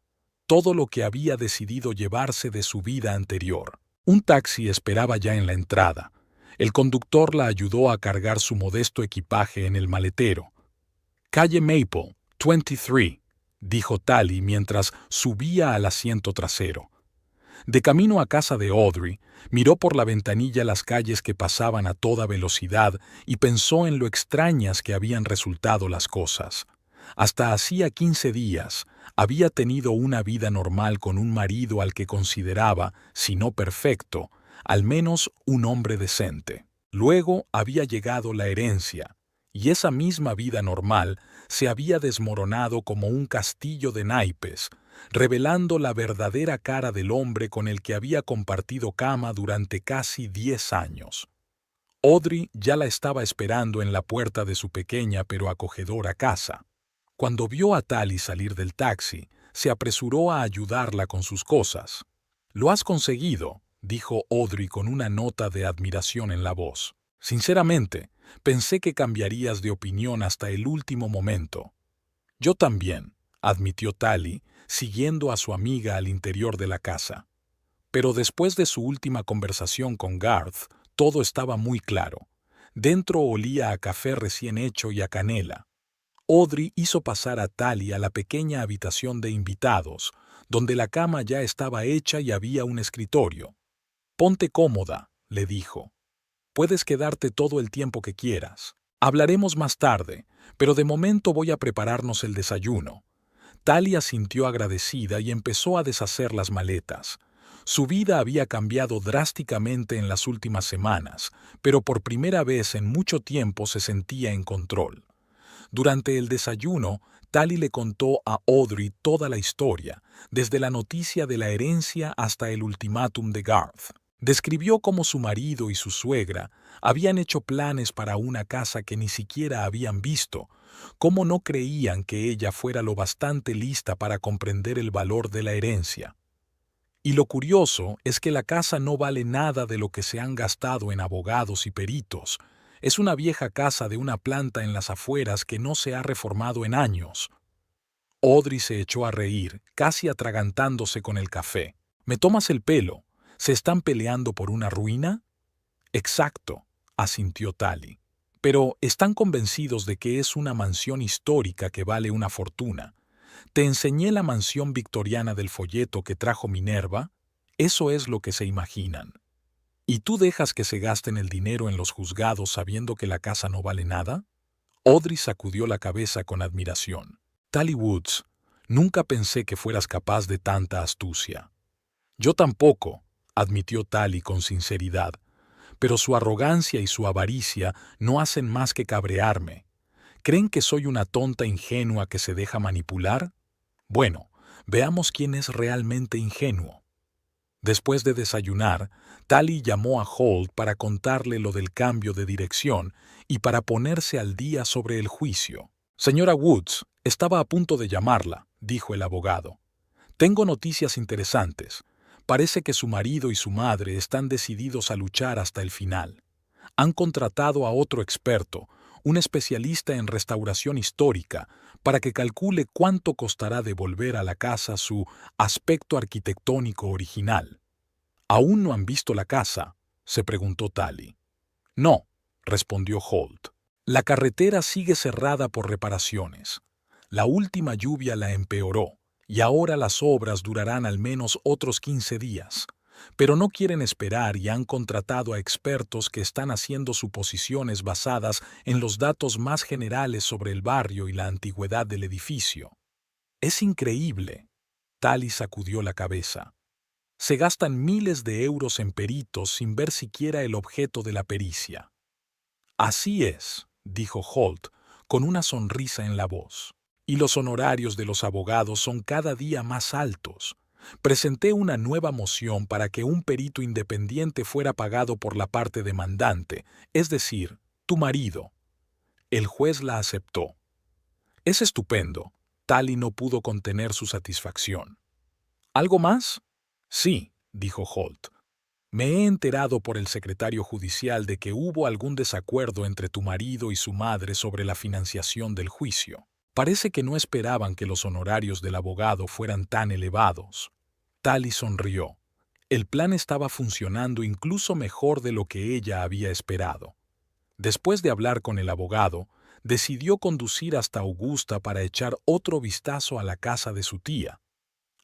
Todo lo que había decidido llevarse de su vida anterior. Un taxi esperaba ya en la entrada. El conductor la ayudó a cargar su modesto equipaje en el maletero. Calle Maple, 23, dijo Tally mientras subía al asiento trasero. De camino a casa de Audrey, miró por la ventanilla las calles que pasaban a toda velocidad y pensó en lo extrañas que habían resultado las cosas. Hasta hacía 15 días había tenido una vida normal con un marido al que consideraba, si no perfecto, al menos un hombre decente. Luego había llegado la herencia, y esa misma vida normal se había desmoronado como un castillo de naipes, revelando la verdadera cara del hombre con el que había compartido cama durante casi 10 años. Audrey ya la estaba esperando en la puerta de su pequeña pero acogedora casa. Cuando vio a Tally salir del taxi, se apresuró a ayudarla con sus cosas. «Lo has conseguido», dijo Audrey con una nota de admiración en la voz. «Sinceramente, pensé que cambiarías de opinión hasta el último momento». «Yo también», admitió Tally, siguiendo a su amiga al interior de la casa. Pero después de su última conversación con Garth, todo estaba muy claro. Dentro olía a café recién hecho y a canela. Audrey hizo pasar a Tally a la pequeña habitación de invitados, donde la cama ya estaba hecha y había un escritorio. «Ponte cómoda», le dijo. «Puedes quedarte todo el tiempo que quieras. Hablaremos más tarde, pero de momento voy a prepararnos el desayuno». Tally asintió agradecida y empezó a deshacer las maletas. Su vida había cambiado drásticamente en las últimas semanas, pero por primera vez en mucho tiempo se sentía en control. Durante el desayuno, Tally le contó a Audrey toda la historia, desde la noticia de la herencia hasta el ultimátum de Garth. Describió cómo su marido y su suegra habían hecho planes para una casa que ni siquiera habían visto, cómo no creían que ella fuera lo bastante lista para comprender el valor de la herencia. Y lo curioso es que la casa no vale nada de lo que se han gastado en abogados y peritos. Es una vieja casa de una planta en las afueras que no se ha reformado en años. Audrey se echó a reír, casi atragantándose con el café. «¿Me tomas el pelo? ¿Se están peleando por una ruina?» «Exacto», asintió Tally. «Pero están convencidos de que es una mansión histórica que vale una fortuna. Te enseñé la mansión victoriana del folleto que trajo Minerva. Eso es lo que se imaginan. ¿Y tú dejas que se gasten el dinero en los juzgados sabiendo que la casa no vale nada?» Audrey sacudió la cabeza con admiración. «Tally Woods, nunca pensé que fueras capaz de tanta astucia». «Yo tampoco», admitió Tally con sinceridad, «pero su arrogancia y su avaricia no hacen más que cabrearme. ¿Creen que soy una tonta ingenua que se deja manipular? Bueno, veamos quién es realmente ingenuo». Después de desayunar, Tally llamó a Holt para contarle lo del cambio de dirección y para ponerse al día sobre el juicio. «Señora Woods, estaba a punto de llamarla», dijo el abogado. «Tengo noticias interesantes, Parece que su marido y su madre están decididos a luchar hasta el final. Han contratado a otro experto, un especialista en restauración histórica, para que calcule cuánto costará devolver a la casa su aspecto arquitectónico original. ¿Aún no han visto la casa?, se preguntó Tally. No, respondió Holt. La carretera sigue cerrada por reparaciones. La última lluvia la empeoró, y ahora las obras durarán al menos otros 15 días. Pero no quieren esperar y han contratado a expertos que están haciendo suposiciones basadas en los datos más generales sobre el barrio y la antigüedad del edificio. Es increíble. Tally sacudió la cabeza. Se gastan miles de euros en peritos sin ver siquiera el objeto de la pericia. Así es, dijo Holt, con una sonrisa en la voz. Y los honorarios de los abogados son cada día más altos. Presenté una nueva moción para que un perito independiente fuera pagado por la parte demandante, es decir, tu marido. El juez la aceptó. Es estupendo. Tally no pudo contener su satisfacción. ¿Algo más? Sí, dijo Holt. Me he enterado por el secretario judicial de que hubo algún desacuerdo entre tu marido y su madre sobre la financiación del juicio. Parece que no esperaban que los honorarios del abogado fueran tan elevados. Tally sonrió. El plan estaba funcionando incluso mejor de lo que ella había esperado. Después de hablar con el abogado, decidió conducir hasta Augusta para echar otro vistazo a la casa de su tía.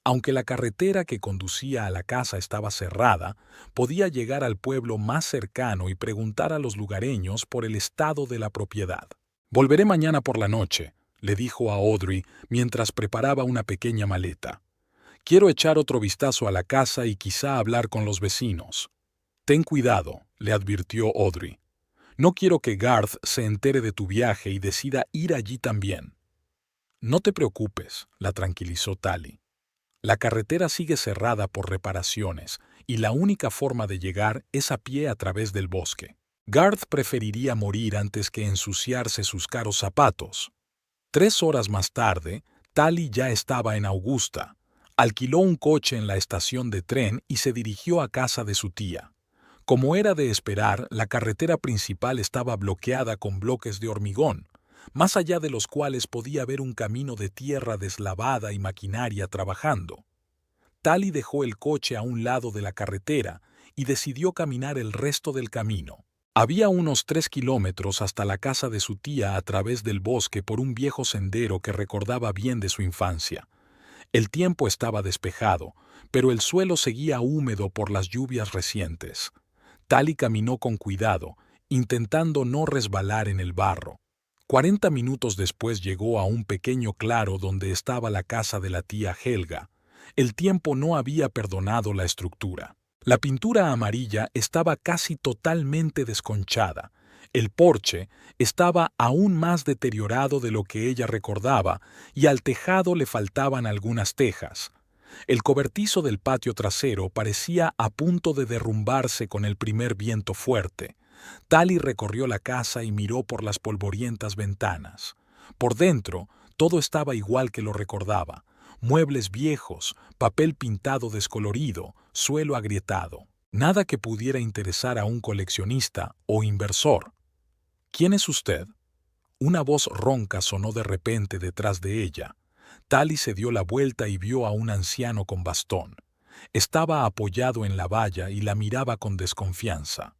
Aunque la carretera que conducía a la casa estaba cerrada, podía llegar al pueblo más cercano y preguntar a los lugareños por el estado de la propiedad. «Volveré mañana por la noche», le dijo a Audrey mientras preparaba una pequeña maleta. «Quiero echar otro vistazo a la casa y quizá hablar con los vecinos». «Ten cuidado», le advirtió Audrey. «No quiero que Garth se entere de tu viaje y decida ir allí también». «No te preocupes», la tranquilizó Tally. La carretera sigue cerrada por reparaciones y la única forma de llegar es a pie a través del bosque. Garth preferiría morir antes que ensuciarse sus caros zapatos. 3 horas más tarde, Tally ya estaba en Augusta. Alquiló un coche en la estación de tren y se dirigió a casa de su tía. Como era de esperar, la carretera principal estaba bloqueada con bloques de hormigón, más allá de los cuales podía ver un camino de tierra deslavada y maquinaria trabajando. Tally dejó el coche a un lado de la carretera y decidió caminar el resto del camino. Había unos 3 kilómetros hasta la casa de su tía a través del bosque por un viejo sendero que recordaba bien de su infancia. El tiempo estaba despejado, pero el suelo seguía húmedo por las lluvias recientes. Tally caminó con cuidado, intentando no resbalar en el barro. 40 minutos después llegó a un pequeño claro donde estaba la casa de la tía Helga. El tiempo no había perdonado la estructura. La pintura amarilla estaba casi totalmente desconchada. El porche estaba aún más deteriorado de lo que ella recordaba y al tejado le faltaban algunas tejas. El cobertizo del patio trasero parecía a punto de derrumbarse con el primer viento fuerte. Tally recorrió la casa y miró por las polvorientas ventanas. Por dentro, todo estaba igual que lo recordaba. Muebles viejos, papel pintado descolorido, suelo agrietado. Nada que pudiera interesar a un coleccionista o inversor. «¿Quién es usted?». Una voz ronca sonó de repente detrás de ella. Tally se dio la vuelta y vio a un anciano con bastón. Estaba apoyado en la valla y la miraba con desconfianza.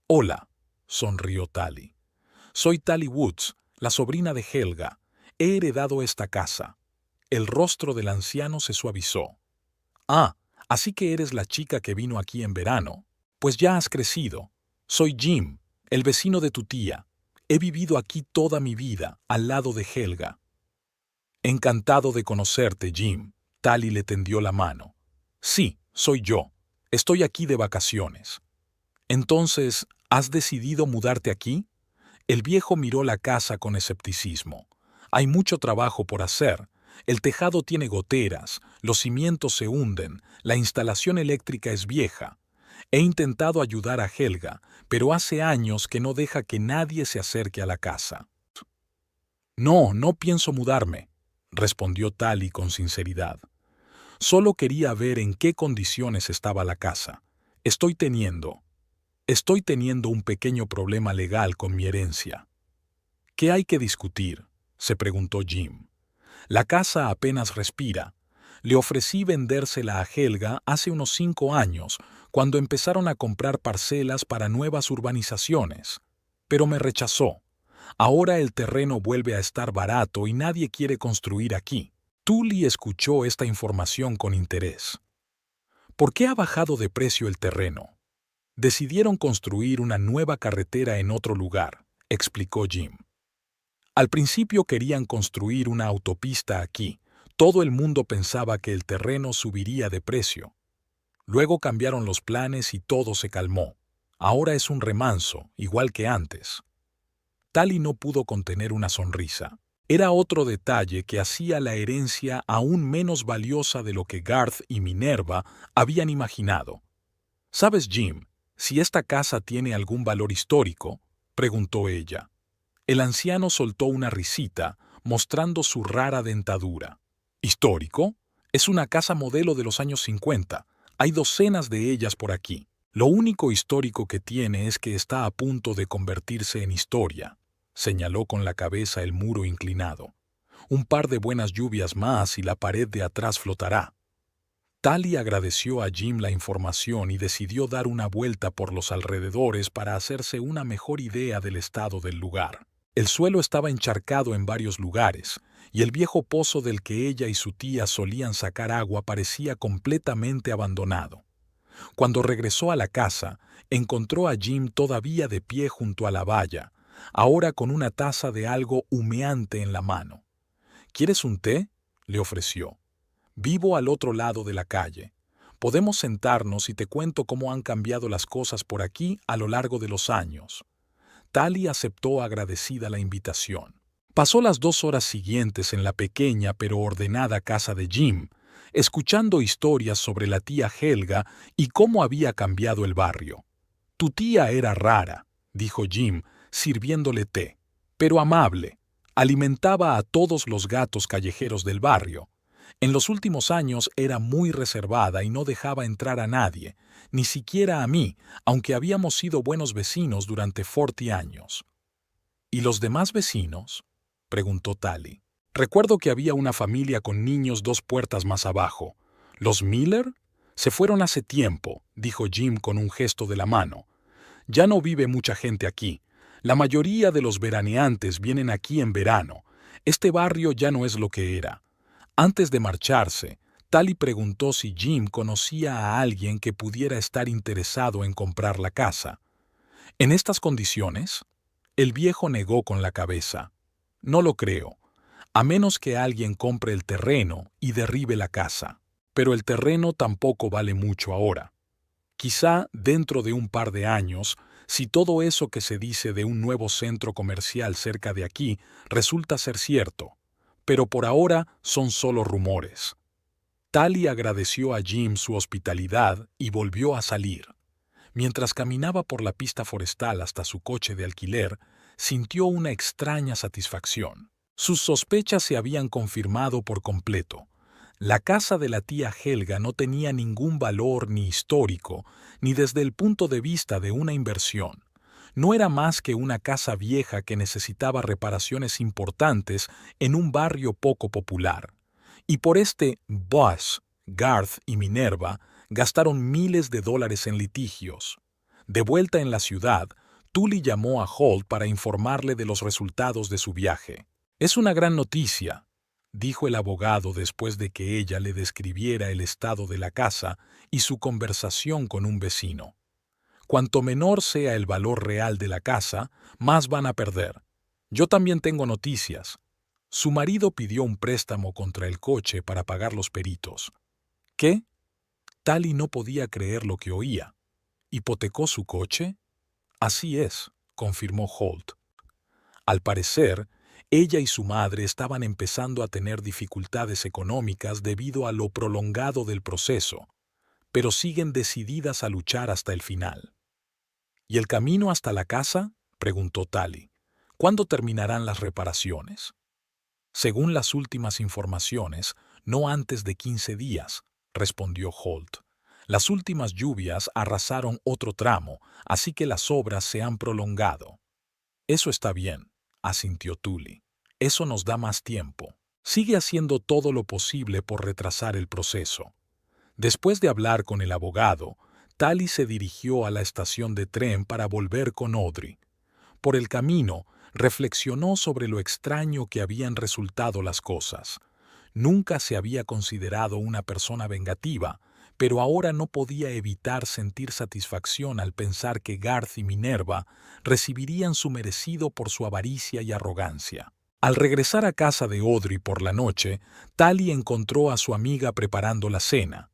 «Hola», sonrió Tally. «Soy Tally Woods, la sobrina de Helga. He heredado esta casa». El rostro del anciano se suavizó. «Ah, así que eres la chica que vino aquí en verano. Pues ya has crecido. Soy Jim, el vecino de tu tía. He vivido aquí toda mi vida, al lado de Helga». «Encantado de conocerte, Jim». Tally le tendió la mano. «Sí, soy yo. Estoy aquí de vacaciones». «Entonces, ¿has decidido mudarte aquí?». El viejo miró la casa con escepticismo. «Hay mucho trabajo por hacer. El tejado tiene goteras, los cimientos se hunden, la instalación eléctrica es vieja. He intentado ayudar a Helga, pero hace años que no deja que nadie se acerque a la casa». «No, no pienso mudarme», respondió Tally con sinceridad. Solo quería ver en qué condiciones estaba la casa. Estoy teniendo un pequeño problema legal con mi herencia. ¿Qué hay que discutir?, se preguntó Jim. La casa apenas respira. Le ofrecí vendérsela a Helga hace unos 5 años, cuando empezaron a comprar parcelas para nuevas urbanizaciones. Pero me rechazó. Ahora el terreno vuelve a estar barato y nadie quiere construir aquí. Tully escuchó esta información con interés. ¿Por qué ha bajado de precio el terreno? Decidieron construir una nueva carretera en otro lugar, explicó Jim. Al principio querían construir una autopista aquí. Todo el mundo pensaba que el terreno subiría de precio. Luego cambiaron los planes y todo se calmó. Ahora es un remanso, igual que antes. Tally no pudo contener una sonrisa. Era otro detalle que hacía la herencia aún menos valiosa de lo que Garth y Minerva habían imaginado. ¿Sabes, Jim, si esta casa tiene algún valor histórico?, preguntó ella. El anciano soltó una risita, mostrando su rara dentadura. ¿Histórico? Es una casa modelo de los años 50. Hay docenas de ellas por aquí. Lo único histórico que tiene es que está a punto de convertirse en historia, señaló con la cabeza el muro inclinado. Un par de buenas lluvias más y la pared de atrás flotará. Tally agradeció a Jim la información y decidió dar una vuelta por los alrededores para hacerse una mejor idea del estado del lugar. El suelo estaba encharcado en varios lugares, y el viejo pozo del que ella y su tía solían sacar agua parecía completamente abandonado. Cuando regresó a la casa, encontró a Jim todavía de pie junto a la valla, ahora con una taza de algo humeante en la mano. ¿Quieres un té?, le ofreció. Vivo al otro lado de la calle. Podemos sentarnos y te cuento cómo han cambiado las cosas por aquí a lo largo de los años. Tally aceptó agradecida la invitación. Pasó las 2 horas siguientes en la pequeña pero ordenada casa de Jim, escuchando historias sobre la tía Helga y cómo había cambiado el barrio. Tu tía era rara, dijo Jim, sirviéndole té, pero amable. Alimentaba a todos los gatos callejeros del barrio. En los últimos años era muy reservada y no dejaba entrar a nadie, ni siquiera a mí, aunque habíamos sido buenos vecinos durante 40 años. ¿Y los demás vecinos?, preguntó Tally. Recuerdo que había una familia con niños 2 puertas más abajo. ¿Los Miller? Se fueron hace tiempo, dijo Jim con un gesto de la mano. Ya no vive mucha gente aquí. La mayoría de los veraneantes vienen aquí en verano. Este barrio ya no es lo que era. Antes de marcharse, Tally preguntó si Jim conocía a alguien que pudiera estar interesado en comprar la casa. ¿En estas condiciones? El viejo negó con la cabeza. No lo creo, a menos que alguien compre el terreno y derribe la casa. Pero el terreno tampoco vale mucho ahora. Quizá dentro de un par de años, si todo eso que se dice de un nuevo centro comercial cerca de aquí resulta ser cierto. Pero por ahora son solo rumores. Tally agradeció a Jim su hospitalidad y volvió a salir. Mientras caminaba por la pista forestal hasta su coche de alquiler, sintió una extraña satisfacción. Sus sospechas se habían confirmado por completo. La casa de la tía Helga no tenía ningún valor ni histórico, ni desde el punto de vista de una inversión. No era más que una casa vieja que necesitaba reparaciones importantes en un barrio poco popular. Y por este Buzz, Garth y Minerva gastaron miles de dólares en litigios. De vuelta en la ciudad, Tully llamó a Holt para informarle de los resultados de su viaje. «Es una gran noticia», dijo el abogado después de que ella le describiera el estado de la casa y su conversación con un vecino. Cuanto menor sea el valor real de la casa, más van a perder. Yo también tengo noticias. Su marido pidió un préstamo contra el coche para pagar los peritos. ¿Qué? Tally no podía creer lo que oía. ¿Hipotecó su coche? Así es, confirmó Holt. Al parecer, ella y su madre estaban empezando a tener dificultades económicas debido a lo prolongado del proceso, pero siguen decididas a luchar hasta el final. ¿Y el camino hasta la casa?, preguntó Tally. ¿Cuándo terminarán las reparaciones? Según las últimas informaciones, no antes de 15 días, respondió Holt. Las últimas lluvias arrasaron otro tramo, así que las obras se han prolongado. Eso está bien, asintió Tully. Eso nos da más tiempo. Sigue haciendo todo lo posible por retrasar el proceso. Después de hablar con el abogado, Tally se dirigió a la estación de tren para volver con Audrey. Por el camino, reflexionó sobre lo extraño que habían resultado las cosas. Nunca se había considerado una persona vengativa, pero ahora no podía evitar sentir satisfacción al pensar que Garth y Minerva recibirían su merecido por su avaricia y arrogancia. Al regresar a casa de Audrey por la noche, Tally encontró a su amiga preparando la cena.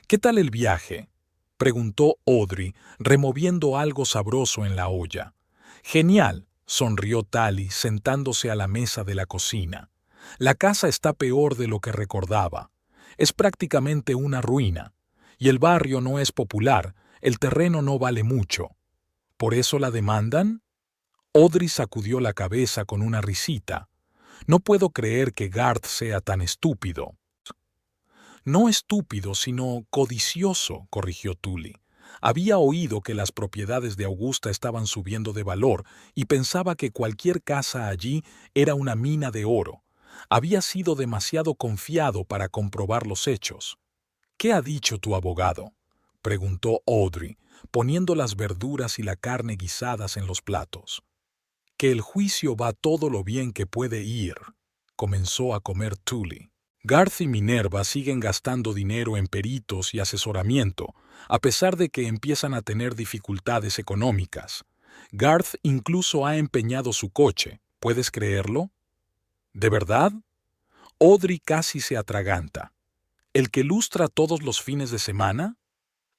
«¿Qué tal el viaje?», preguntó Audrey, removiendo algo sabroso en la olla. «Genial», sonrió Tally, sentándose a la mesa de la cocina. «La casa está peor de lo que recordaba. Es prácticamente una ruina. Y el barrio no es popular, el terreno no vale mucho. ¿Por eso la demandan?». Audrey sacudió la cabeza con una risita. «No puedo creer que Garth sea tan estúpido». «No estúpido, sino codicioso», corrigió Tully. Había oído que las propiedades de Augusta estaban subiendo de valor y pensaba que cualquier casa allí era una mina de oro. Había sido demasiado confiado para comprobar los hechos. «¿Qué ha dicho tu abogado?», preguntó Audrey, poniendo las verduras y la carne guisadas en los platos. «Que el juicio va todo lo bien que puede ir», comenzó a comer Tully. «Garth y Minerva siguen gastando dinero en peritos y asesoramiento, a pesar de que empiezan a tener dificultades económicas. Garth incluso ha empeñado su coche, ¿puedes creerlo?». «¿De verdad?». Audrey casi se atraganta. «¿El que lustra todos los fines de semana?».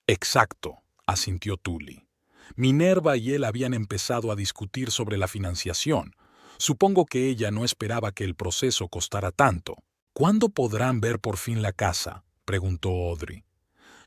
«Exacto», asintió Tully. «Minerva y él habían empezado a discutir sobre la financiación. Supongo que ella no esperaba que el proceso costara tanto». «¿Cuándo podrán ver por fin la casa?», preguntó Audrey.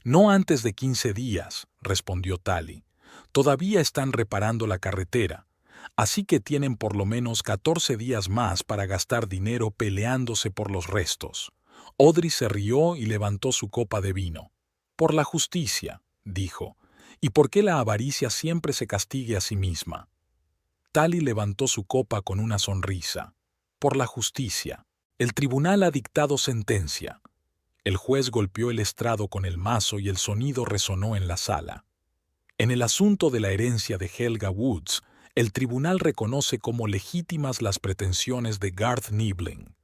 «No antes de 15 días», respondió Tally. «Todavía están reparando la carretera, así que tienen por lo menos 14 días más para gastar dinero peleándose por los restos». Audrey se rió y levantó su copa de vino. «Por la justicia», dijo, «y por qué la avaricia siempre se castigue a sí misma». Tally levantó su copa con una sonrisa. «Por la justicia. El tribunal ha dictado sentencia». El juez golpeó el estrado con el mazo y el sonido resonó en la sala. «En el asunto de la herencia de Helga Woods, el tribunal reconoce como legítimas las pretensiones de Garth Niebling.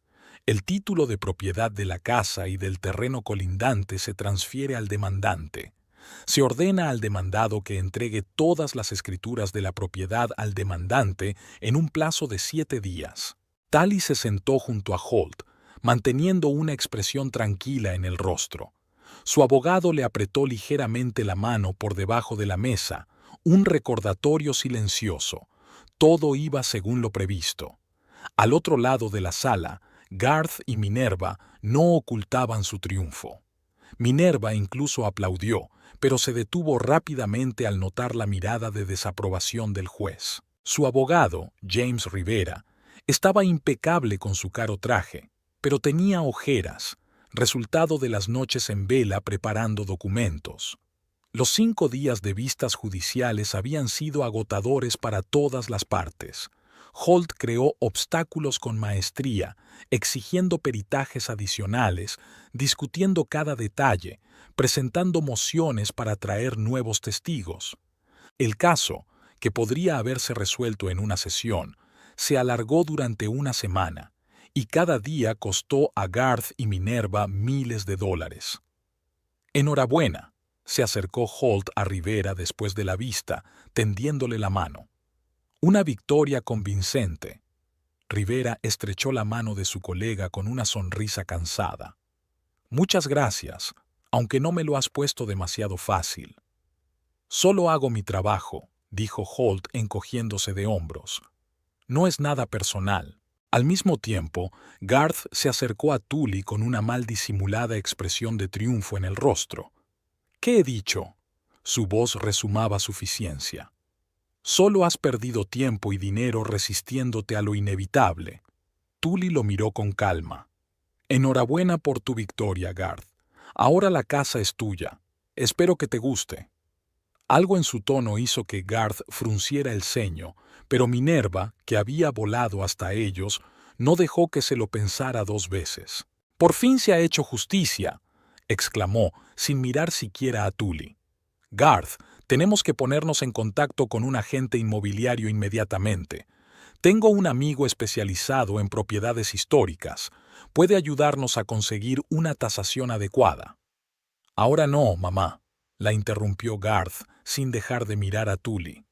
El título de propiedad de la casa y del terreno colindante se transfiere al demandante. Se ordena al demandado que entregue todas las escrituras de la propiedad al demandante en un plazo de 7 días». Tally se sentó junto a Holt, manteniendo una expresión tranquila en el rostro. Su abogado le apretó ligeramente la mano por debajo de la mesa, un recordatorio silencioso. Todo iba según lo previsto. Al otro lado de la sala, Garth y Minerva no ocultaban su triunfo. Minerva incluso aplaudió, pero se detuvo rápidamente al notar la mirada de desaprobación del juez. Su abogado, James Rivera, estaba impecable con su caro traje, pero tenía ojeras, resultado de las noches en vela preparando documentos. Los 5 días de vistas judiciales habían sido agotadores para todas las partes. Holt creó obstáculos con maestría, exigiendo peritajes adicionales, discutiendo cada detalle, presentando mociones para traer nuevos testigos. El caso, que podría haberse resuelto en una sesión, se alargó durante una semana, y cada día costó a Garth y Minerva miles de dólares. «Enhorabuena», se acercó Holt a Rivera después de la vista, tendiéndole la mano. «Una victoria convincente». Rivera estrechó la mano de su colega con una sonrisa cansada. «Muchas gracias, aunque no me lo has puesto demasiado fácil». «Solo hago mi trabajo», dijo Holt encogiéndose de hombros. «No es nada personal». Al mismo tiempo, Garth se acercó a Tully con una mal disimulada expresión de triunfo en el rostro. «¿Qué he dicho?». Su voz resumaba suficiencia. «Solo has perdido tiempo y dinero resistiéndote a lo inevitable». Tully lo miró con calma. «Enhorabuena por tu victoria, Garth. Ahora la casa es tuya. Espero que te guste. Algo en su tono hizo que Garth frunciera el ceño, pero Minerva, que había volado hasta ellos, no dejó que se lo pensara dos veces. «Por fin se ha hecho justicia», exclamó, sin mirar siquiera a Tully. «Garth, tenemos que ponernos en contacto con un agente inmobiliario inmediatamente. Tengo un amigo especializado en propiedades históricas. Puede ayudarnos a conseguir una tasación adecuada». «Ahora no, mamá», la interrumpió Garth, sin dejar de mirar a Tully.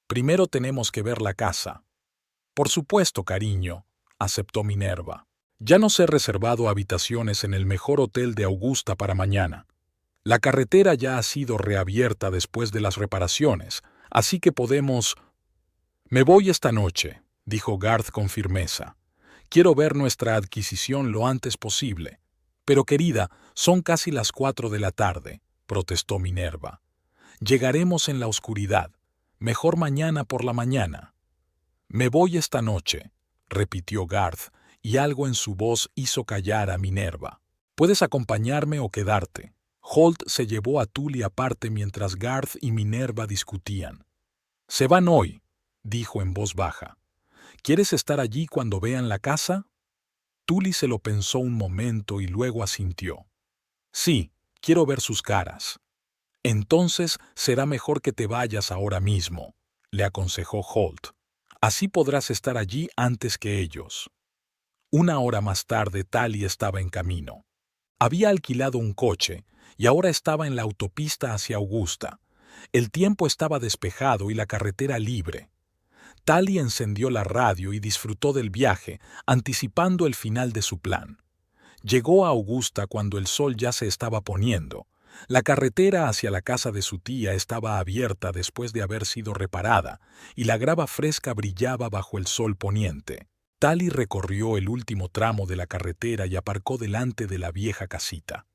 «Primero tenemos que ver la casa». «Por supuesto, cariño», aceptó Minerva. «Ya nos he reservado habitaciones en el mejor hotel de Augusta para mañana. La carretera ya ha sido reabierta después de las reparaciones, así que podemos...» «Me voy esta noche», dijo Garth con firmeza. «Quiero ver nuestra adquisición lo antes posible». «Pero querida, son casi las 4 de la tarde», protestó Minerva. «Llegaremos en la oscuridad. Mejor mañana por la mañana». «Me voy esta noche», repitió Garth, y algo en su voz hizo callar a Minerva. «Puedes acompañarme o quedarte». Holt se llevó a Tully aparte mientras Garth y Minerva discutían. «Se van hoy», dijo en voz baja. «¿Quieres estar allí cuando vean la casa?» Tully se lo pensó un momento y luego asintió. «Sí, quiero ver sus caras». «Entonces será mejor que te vayas ahora mismo», le aconsejó Holt. «Así podrás estar allí antes que ellos». Una hora más tarde, Tally estaba en camino. Había alquilado un coche y ahora estaba en la autopista hacia Augusta. El tiempo estaba despejado y la carretera libre. Tally encendió la radio y disfrutó del viaje, anticipando el final de su plan. Llegó a Augusta cuando el sol ya se estaba poniendo. La carretera hacia la casa de su tía estaba abierta después de haber sido reparada, y la grava fresca brillaba bajo el sol poniente. Tally recorrió el último tramo de la carretera y aparcó delante de la vieja casita.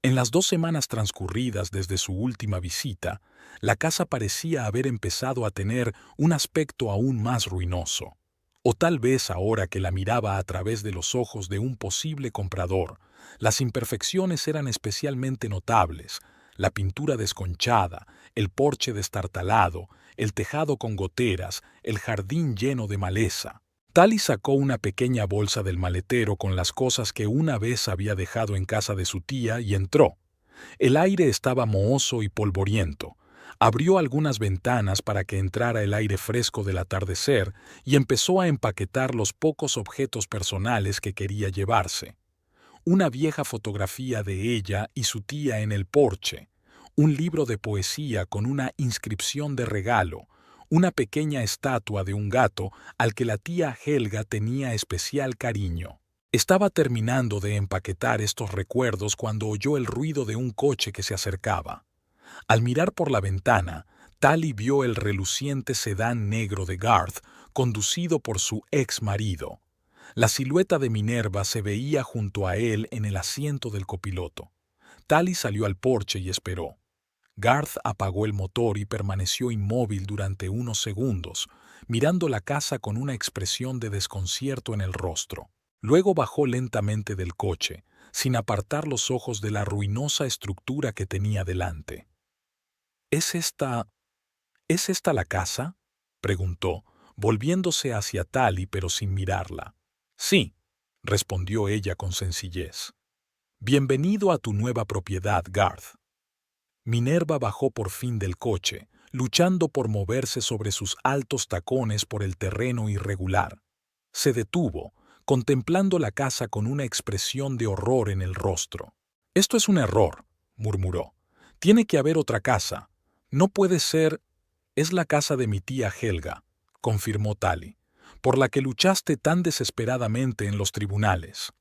En las 2 semanas transcurridas desde su última visita, la casa parecía haber empezado a tener un aspecto aún más ruinoso. O tal vez ahora que la miraba a través de los ojos de un posible comprador, las imperfecciones eran especialmente notables: la pintura desconchada, el porche destartalado, el tejado con goteras, el jardín lleno de maleza. Tally sacó una pequeña bolsa del maletero con las cosas que una vez había dejado en casa de su tía y entró. El aire estaba mohoso y polvoriento. Abrió algunas ventanas para que entrara el aire fresco del atardecer y empezó a empaquetar los pocos objetos personales que quería llevarse. Una vieja fotografía de ella y su tía en el porche, un libro de poesía con una inscripción de regalo, una pequeña estatua de un gato al que la tía Helga tenía especial cariño. Estaba terminando de empaquetar estos recuerdos cuando oyó el ruido de un coche que se acercaba. Al mirar por la ventana, Tally vio el reluciente sedán negro de Garth, conducido por su ex marido. La silueta de Minerva se veía junto a él en el asiento del copiloto. Tally salió al porche y esperó. Garth apagó el motor y permaneció inmóvil durante unos segundos, mirando la casa con una expresión de desconcierto en el rostro. Luego bajó lentamente del coche, sin apartar los ojos de la ruinosa estructura que tenía delante. ¿Es esta la casa?», preguntó, volviéndose hacia Tally pero sin mirarla. «Sí», respondió ella con sencillez. «Bienvenido a tu nueva propiedad, Garth». Minerva bajó por fin del coche, luchando por moverse sobre sus altos tacones por el terreno irregular. Se detuvo, contemplando la casa con una expresión de horror en el rostro. «Esto es un error», murmuró. «Tiene que haber otra casa. No puede ser...». «Es la casa de mi tía Helga», confirmó Tally, «por la que luchaste tan desesperadamente en los tribunales».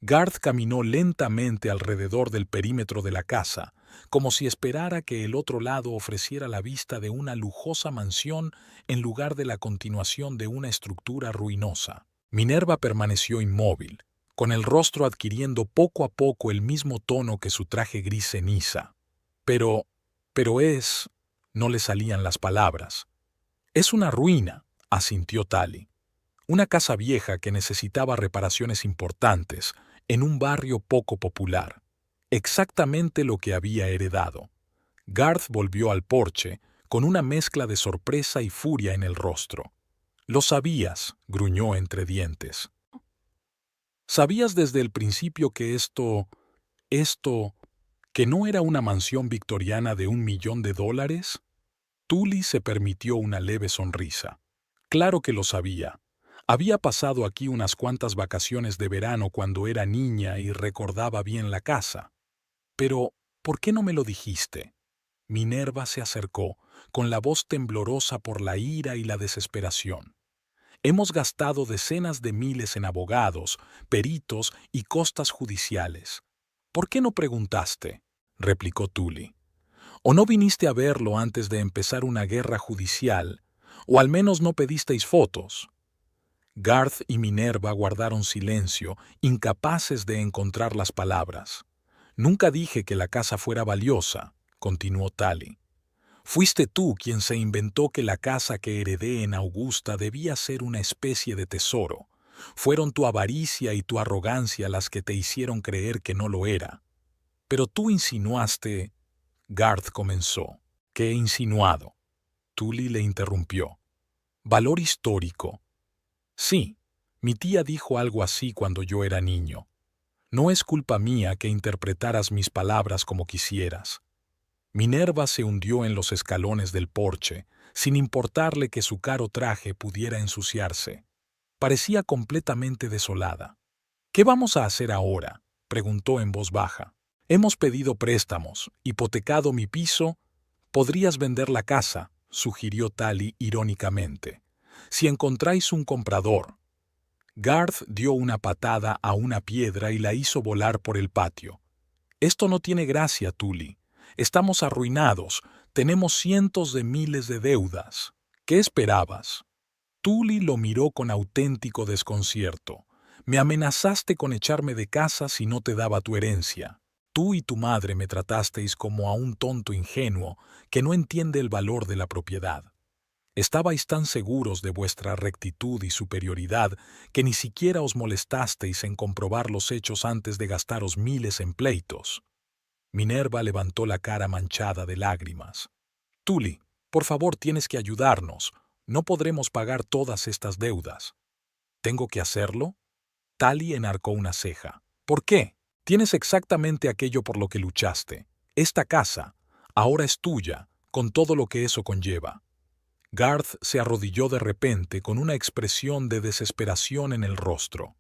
Garth caminó lentamente alrededor del perímetro de la casa, como si esperara que el otro lado ofreciera la vista de una lujosa mansión en lugar de la continuación de una estructura ruinosa. Minerva permaneció inmóvil, con el rostro adquiriendo poco a poco el mismo tono que su traje gris ceniza. Pero es... No le salían las palabras. «Es una ruina», asintió Tally. «Una casa vieja que necesitaba reparaciones importantes, en un barrio poco popular». Exactamente lo que había heredado. Garth volvió al porche, con una mezcla de sorpresa y furia en el rostro. «Lo sabías», gruñó entre dientes. «¿Sabías desde el principio que que no era una mansión victoriana de $1.000.000? Tully se permitió una leve sonrisa. Claro que lo sabía. Había pasado aquí unas cuantas vacaciones de verano cuando era niña y recordaba bien la casa. Pero, ¿por qué no me lo dijiste? Minerva se acercó, con la voz temblorosa por la ira y la desesperación. Hemos gastado decenas de miles en abogados, peritos y costas judiciales. ¿Por qué no preguntaste?, replicó Tully. ¿O no viniste a verlo antes de empezar una guerra judicial? ¿O al menos no pedisteis fotos? Garth y Minerva guardaron silencio, incapaces de encontrar las palabras. Nunca dije que la casa fuera valiosa, continuó Tully. Fuiste tú quien se inventó que la casa que heredé en Augusta debía ser una especie de tesoro. Fueron tu avaricia y tu arrogancia las que te hicieron creer que no lo era. Pero tú insinuaste... Garth comenzó. ¿Qué he insinuado? Tully le interrumpió. Valor histórico. Sí, mi tía dijo algo así cuando yo era niño. No es culpa mía que interpretaras mis palabras como quisieras. Minerva se hundió en los escalones del porche, sin importarle que su caro traje pudiera ensuciarse. Parecía completamente desolada. «¿Qué vamos a hacer ahora?», preguntó en voz baja. «Hemos pedido préstamos, hipotecado mi piso». «Podrías vender la casa», sugirió Tully irónicamente. «Si encontráis un comprador». Garth dio una patada a una piedra y la hizo volar por el patio. «Esto no tiene gracia, Tully. Estamos arruinados, tenemos cientos de miles de deudas. ¿Qué esperabas?». Tully lo miró con auténtico desconcierto. «Me amenazaste con echarme de casa si no te daba tu herencia. Tú y tu madre me tratasteis como a un tonto ingenuo que no entiende el valor de la propiedad. Estabais tan seguros de vuestra rectitud y superioridad que ni siquiera os molestasteis en comprobar los hechos antes de gastaros miles en pleitos». Minerva levantó la cara manchada de lágrimas. «Tully, por favor, tienes que ayudarnos. No podremos pagar todas estas deudas». «¿Tengo que hacerlo?». Tully enarcó una ceja. «¿Por qué? Tienes exactamente aquello por lo que luchaste. Esta casa ahora es tuya, con todo lo que eso conlleva». Garth se arrodilló de repente con una expresión de desesperación en el rostro.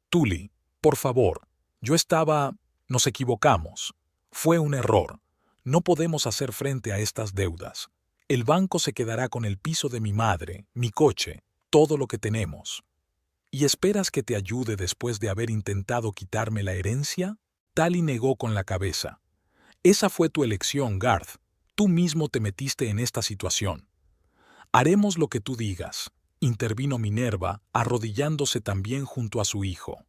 «Tully, por favor, nos equivocamos. Fue un error. No podemos hacer frente a estas deudas. El banco se quedará con el piso de mi madre, mi coche, todo lo que tenemos». «¿Y esperas que te ayude después de haber intentado quitarme la herencia?». Tully negó con la cabeza. «Esa fue tu elección, Garth. Tú mismo te metiste en esta situación». «Haremos lo que tú digas», intervino Minerva, arrodillándose también junto a su hijo.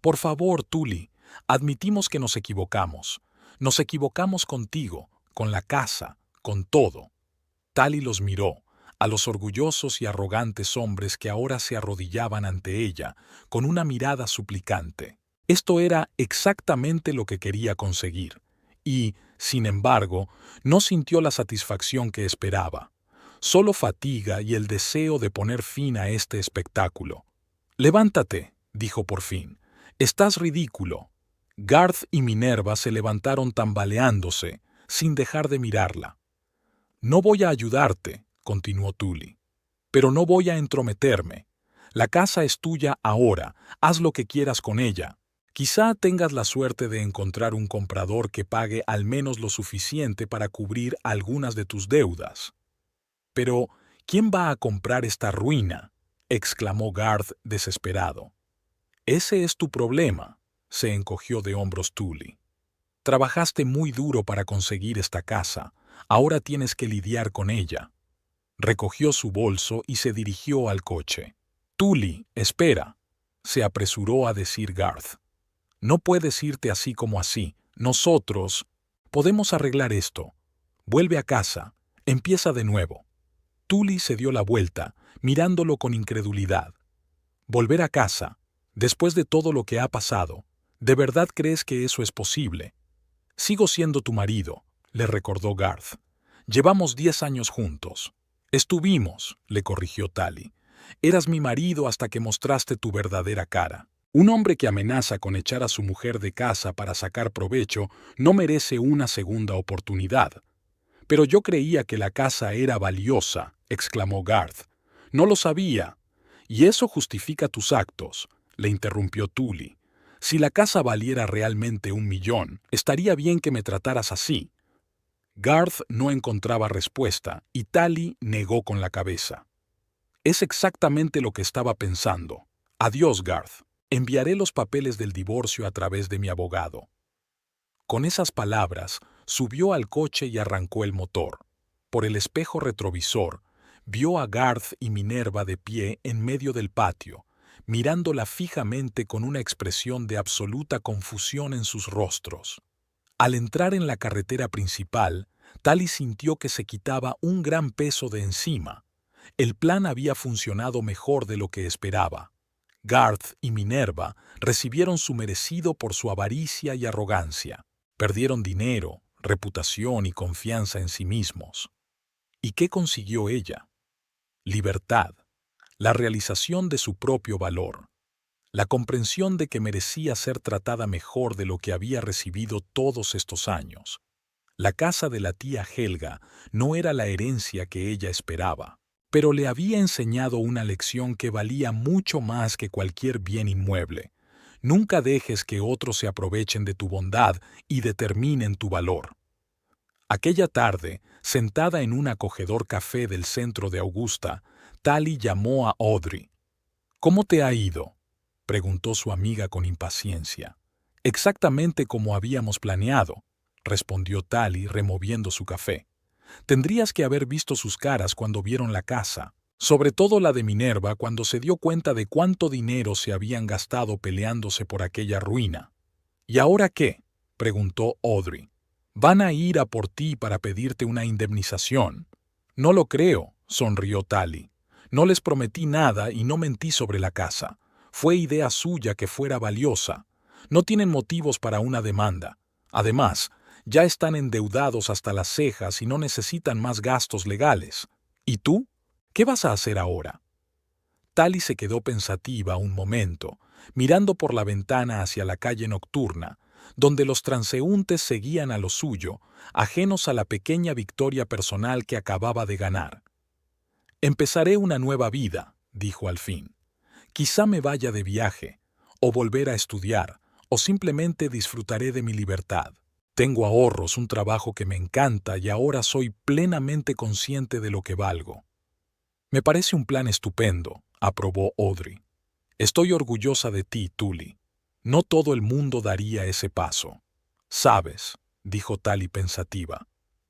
«Por favor, Tully, admitimos que nos equivocamos. Nos equivocamos contigo, con la casa, con todo». Tully los miró, a los orgullosos y arrogantes hombres que ahora se arrodillaban ante ella, con una mirada suplicante. Esto era exactamente lo que quería conseguir, y, sin embargo, no sintió la satisfacción que esperaba. Solo fatiga y el deseo de poner fin a este espectáculo. «Levántate», dijo por fin. «Estás ridículo». Garth y Minerva se levantaron tambaleándose, sin dejar de mirarla. «No voy a ayudarte», continuó Tully. «Pero no voy a entrometerme. La casa es tuya ahora, haz lo que quieras con ella. Quizá tengas la suerte de encontrar un comprador que pague al menos lo suficiente para cubrir algunas de tus deudas». «Pero, ¿quién va a comprar esta ruina?», exclamó Garth desesperado. «Ese es tu problema», se encogió de hombros Tully. «Trabajaste muy duro para conseguir esta casa, ahora tienes que lidiar con ella». Recogió su bolso y se dirigió al coche. «Tully, espera», se apresuró a decir Garth. «No puedes irte así como así. Nosotros podemos arreglar esto. Vuelve a casa, empieza de nuevo». Tully se dio la vuelta, mirándolo con incredulidad. «¿Volver a casa? Después de todo lo que ha pasado, ¿de verdad crees que eso es posible?». Sigo siendo tu marido, le recordó Garth. Llevamos 10 años juntos. Estuvimos, le corrigió Tally. Eras mi marido hasta que mostraste tu verdadera cara. Un hombre que amenaza con echar a su mujer de casa para sacar provecho no merece una segunda oportunidad. Pero yo creía que la casa era valiosa, exclamó Garth. No lo sabía. Y eso justifica tus actos, le interrumpió Tully. Si la casa valiera realmente 1 millón, estaría bien que me trataras así. Garth no encontraba respuesta y Tally negó con la cabeza. Es exactamente lo que estaba pensando. Adiós, Garth. Enviaré los papeles del divorcio a través de mi abogado. Con esas palabras, subió al coche y arrancó el motor. Por el espejo retrovisor, vio a Garth y Minerva de pie en medio del patio, mirándola fijamente con una expresión de absoluta confusión en sus rostros. Al entrar en la carretera principal, Tally sintió que se quitaba un gran peso de encima. El plan había funcionado mejor de lo que esperaba. Garth y Minerva recibieron su merecido por su avaricia y arrogancia. Perdieron dinero, reputación y confianza en sí mismos. ¿Y qué consiguió ella? Libertad, la realización de su propio valor, la comprensión de que merecía ser tratada mejor de lo que había recibido todos estos años. La casa de la tía Helga no era la herencia que ella esperaba, pero le había enseñado una lección que valía mucho más que cualquier bien inmueble. Nunca dejes que otros se aprovechen de tu bondad y determinen tu valor. Aquella tarde, sentada en un acogedor café del centro de Augusta, Tally llamó a Audrey. «¿Cómo te ha ido?», preguntó su amiga con impaciencia. «Exactamente como habíamos planeado», respondió Tally removiendo su café. «Tendrías que haber visto sus caras cuando vieron la casa, sobre todo la de Minerva cuando se dio cuenta de cuánto dinero se habían gastado peleándose por aquella ruina». «¿Y ahora qué?», preguntó Audrey. «¿Van a ir a por ti para pedirte una indemnización?». «No lo creo», sonrió Tally. «No les prometí nada y no mentí sobre la casa. Fue idea suya que fuera valiosa. No tienen motivos para una demanda. Además, ya están endeudados hasta las cejas y no necesitan más gastos legales. ¿Y tú? ¿Qué vas a hacer ahora?». Tally se quedó pensativa un momento, mirando por la ventana hacia la calle nocturna, donde los transeúntes seguían a lo suyo, ajenos a la pequeña victoria personal que acababa de ganar. «Empezaré una nueva vida», dijo al fin. «Quizá me vaya de viaje, o volver a estudiar, o simplemente disfrutaré de mi libertad. Tengo ahorros, un trabajo que me encanta y ahora soy plenamente consciente de lo que valgo». «Me parece un plan estupendo», aprobó Audrey. «Estoy orgullosa de ti, Tully. No todo el mundo daría ese paso». «Sabes», dijo Tally pensativa,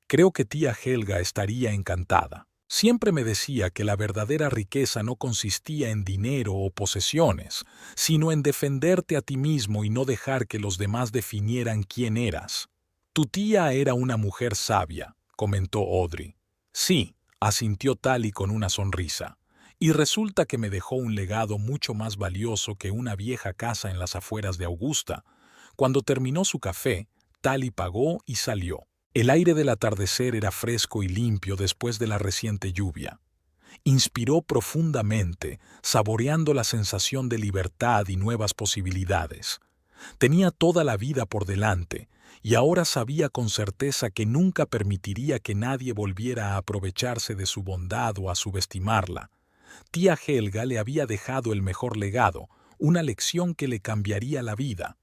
«creo que tía Helga estaría encantada. Siempre me decía que la verdadera riqueza no consistía en dinero o posesiones, sino en defenderte a ti mismo y no dejar que los demás definieran quién eras». «Tu tía era una mujer sabia», comentó Audrey. «Sí», asintió Tally con una sonrisa. «Y resulta que me dejó un legado mucho más valioso que una vieja casa en las afueras de Augusta». Cuando terminó su café, Tally pagó y salió. El aire del atardecer era fresco y limpio después de la reciente lluvia. Inspiró profundamente, saboreando la sensación de libertad y nuevas posibilidades. Tenía toda la vida por delante, y ahora sabía con certeza que nunca permitiría que nadie volviera a aprovecharse de su bondad o a subestimarla. Tía Helga le había dejado el mejor legado, una lección que le cambiaría la vida.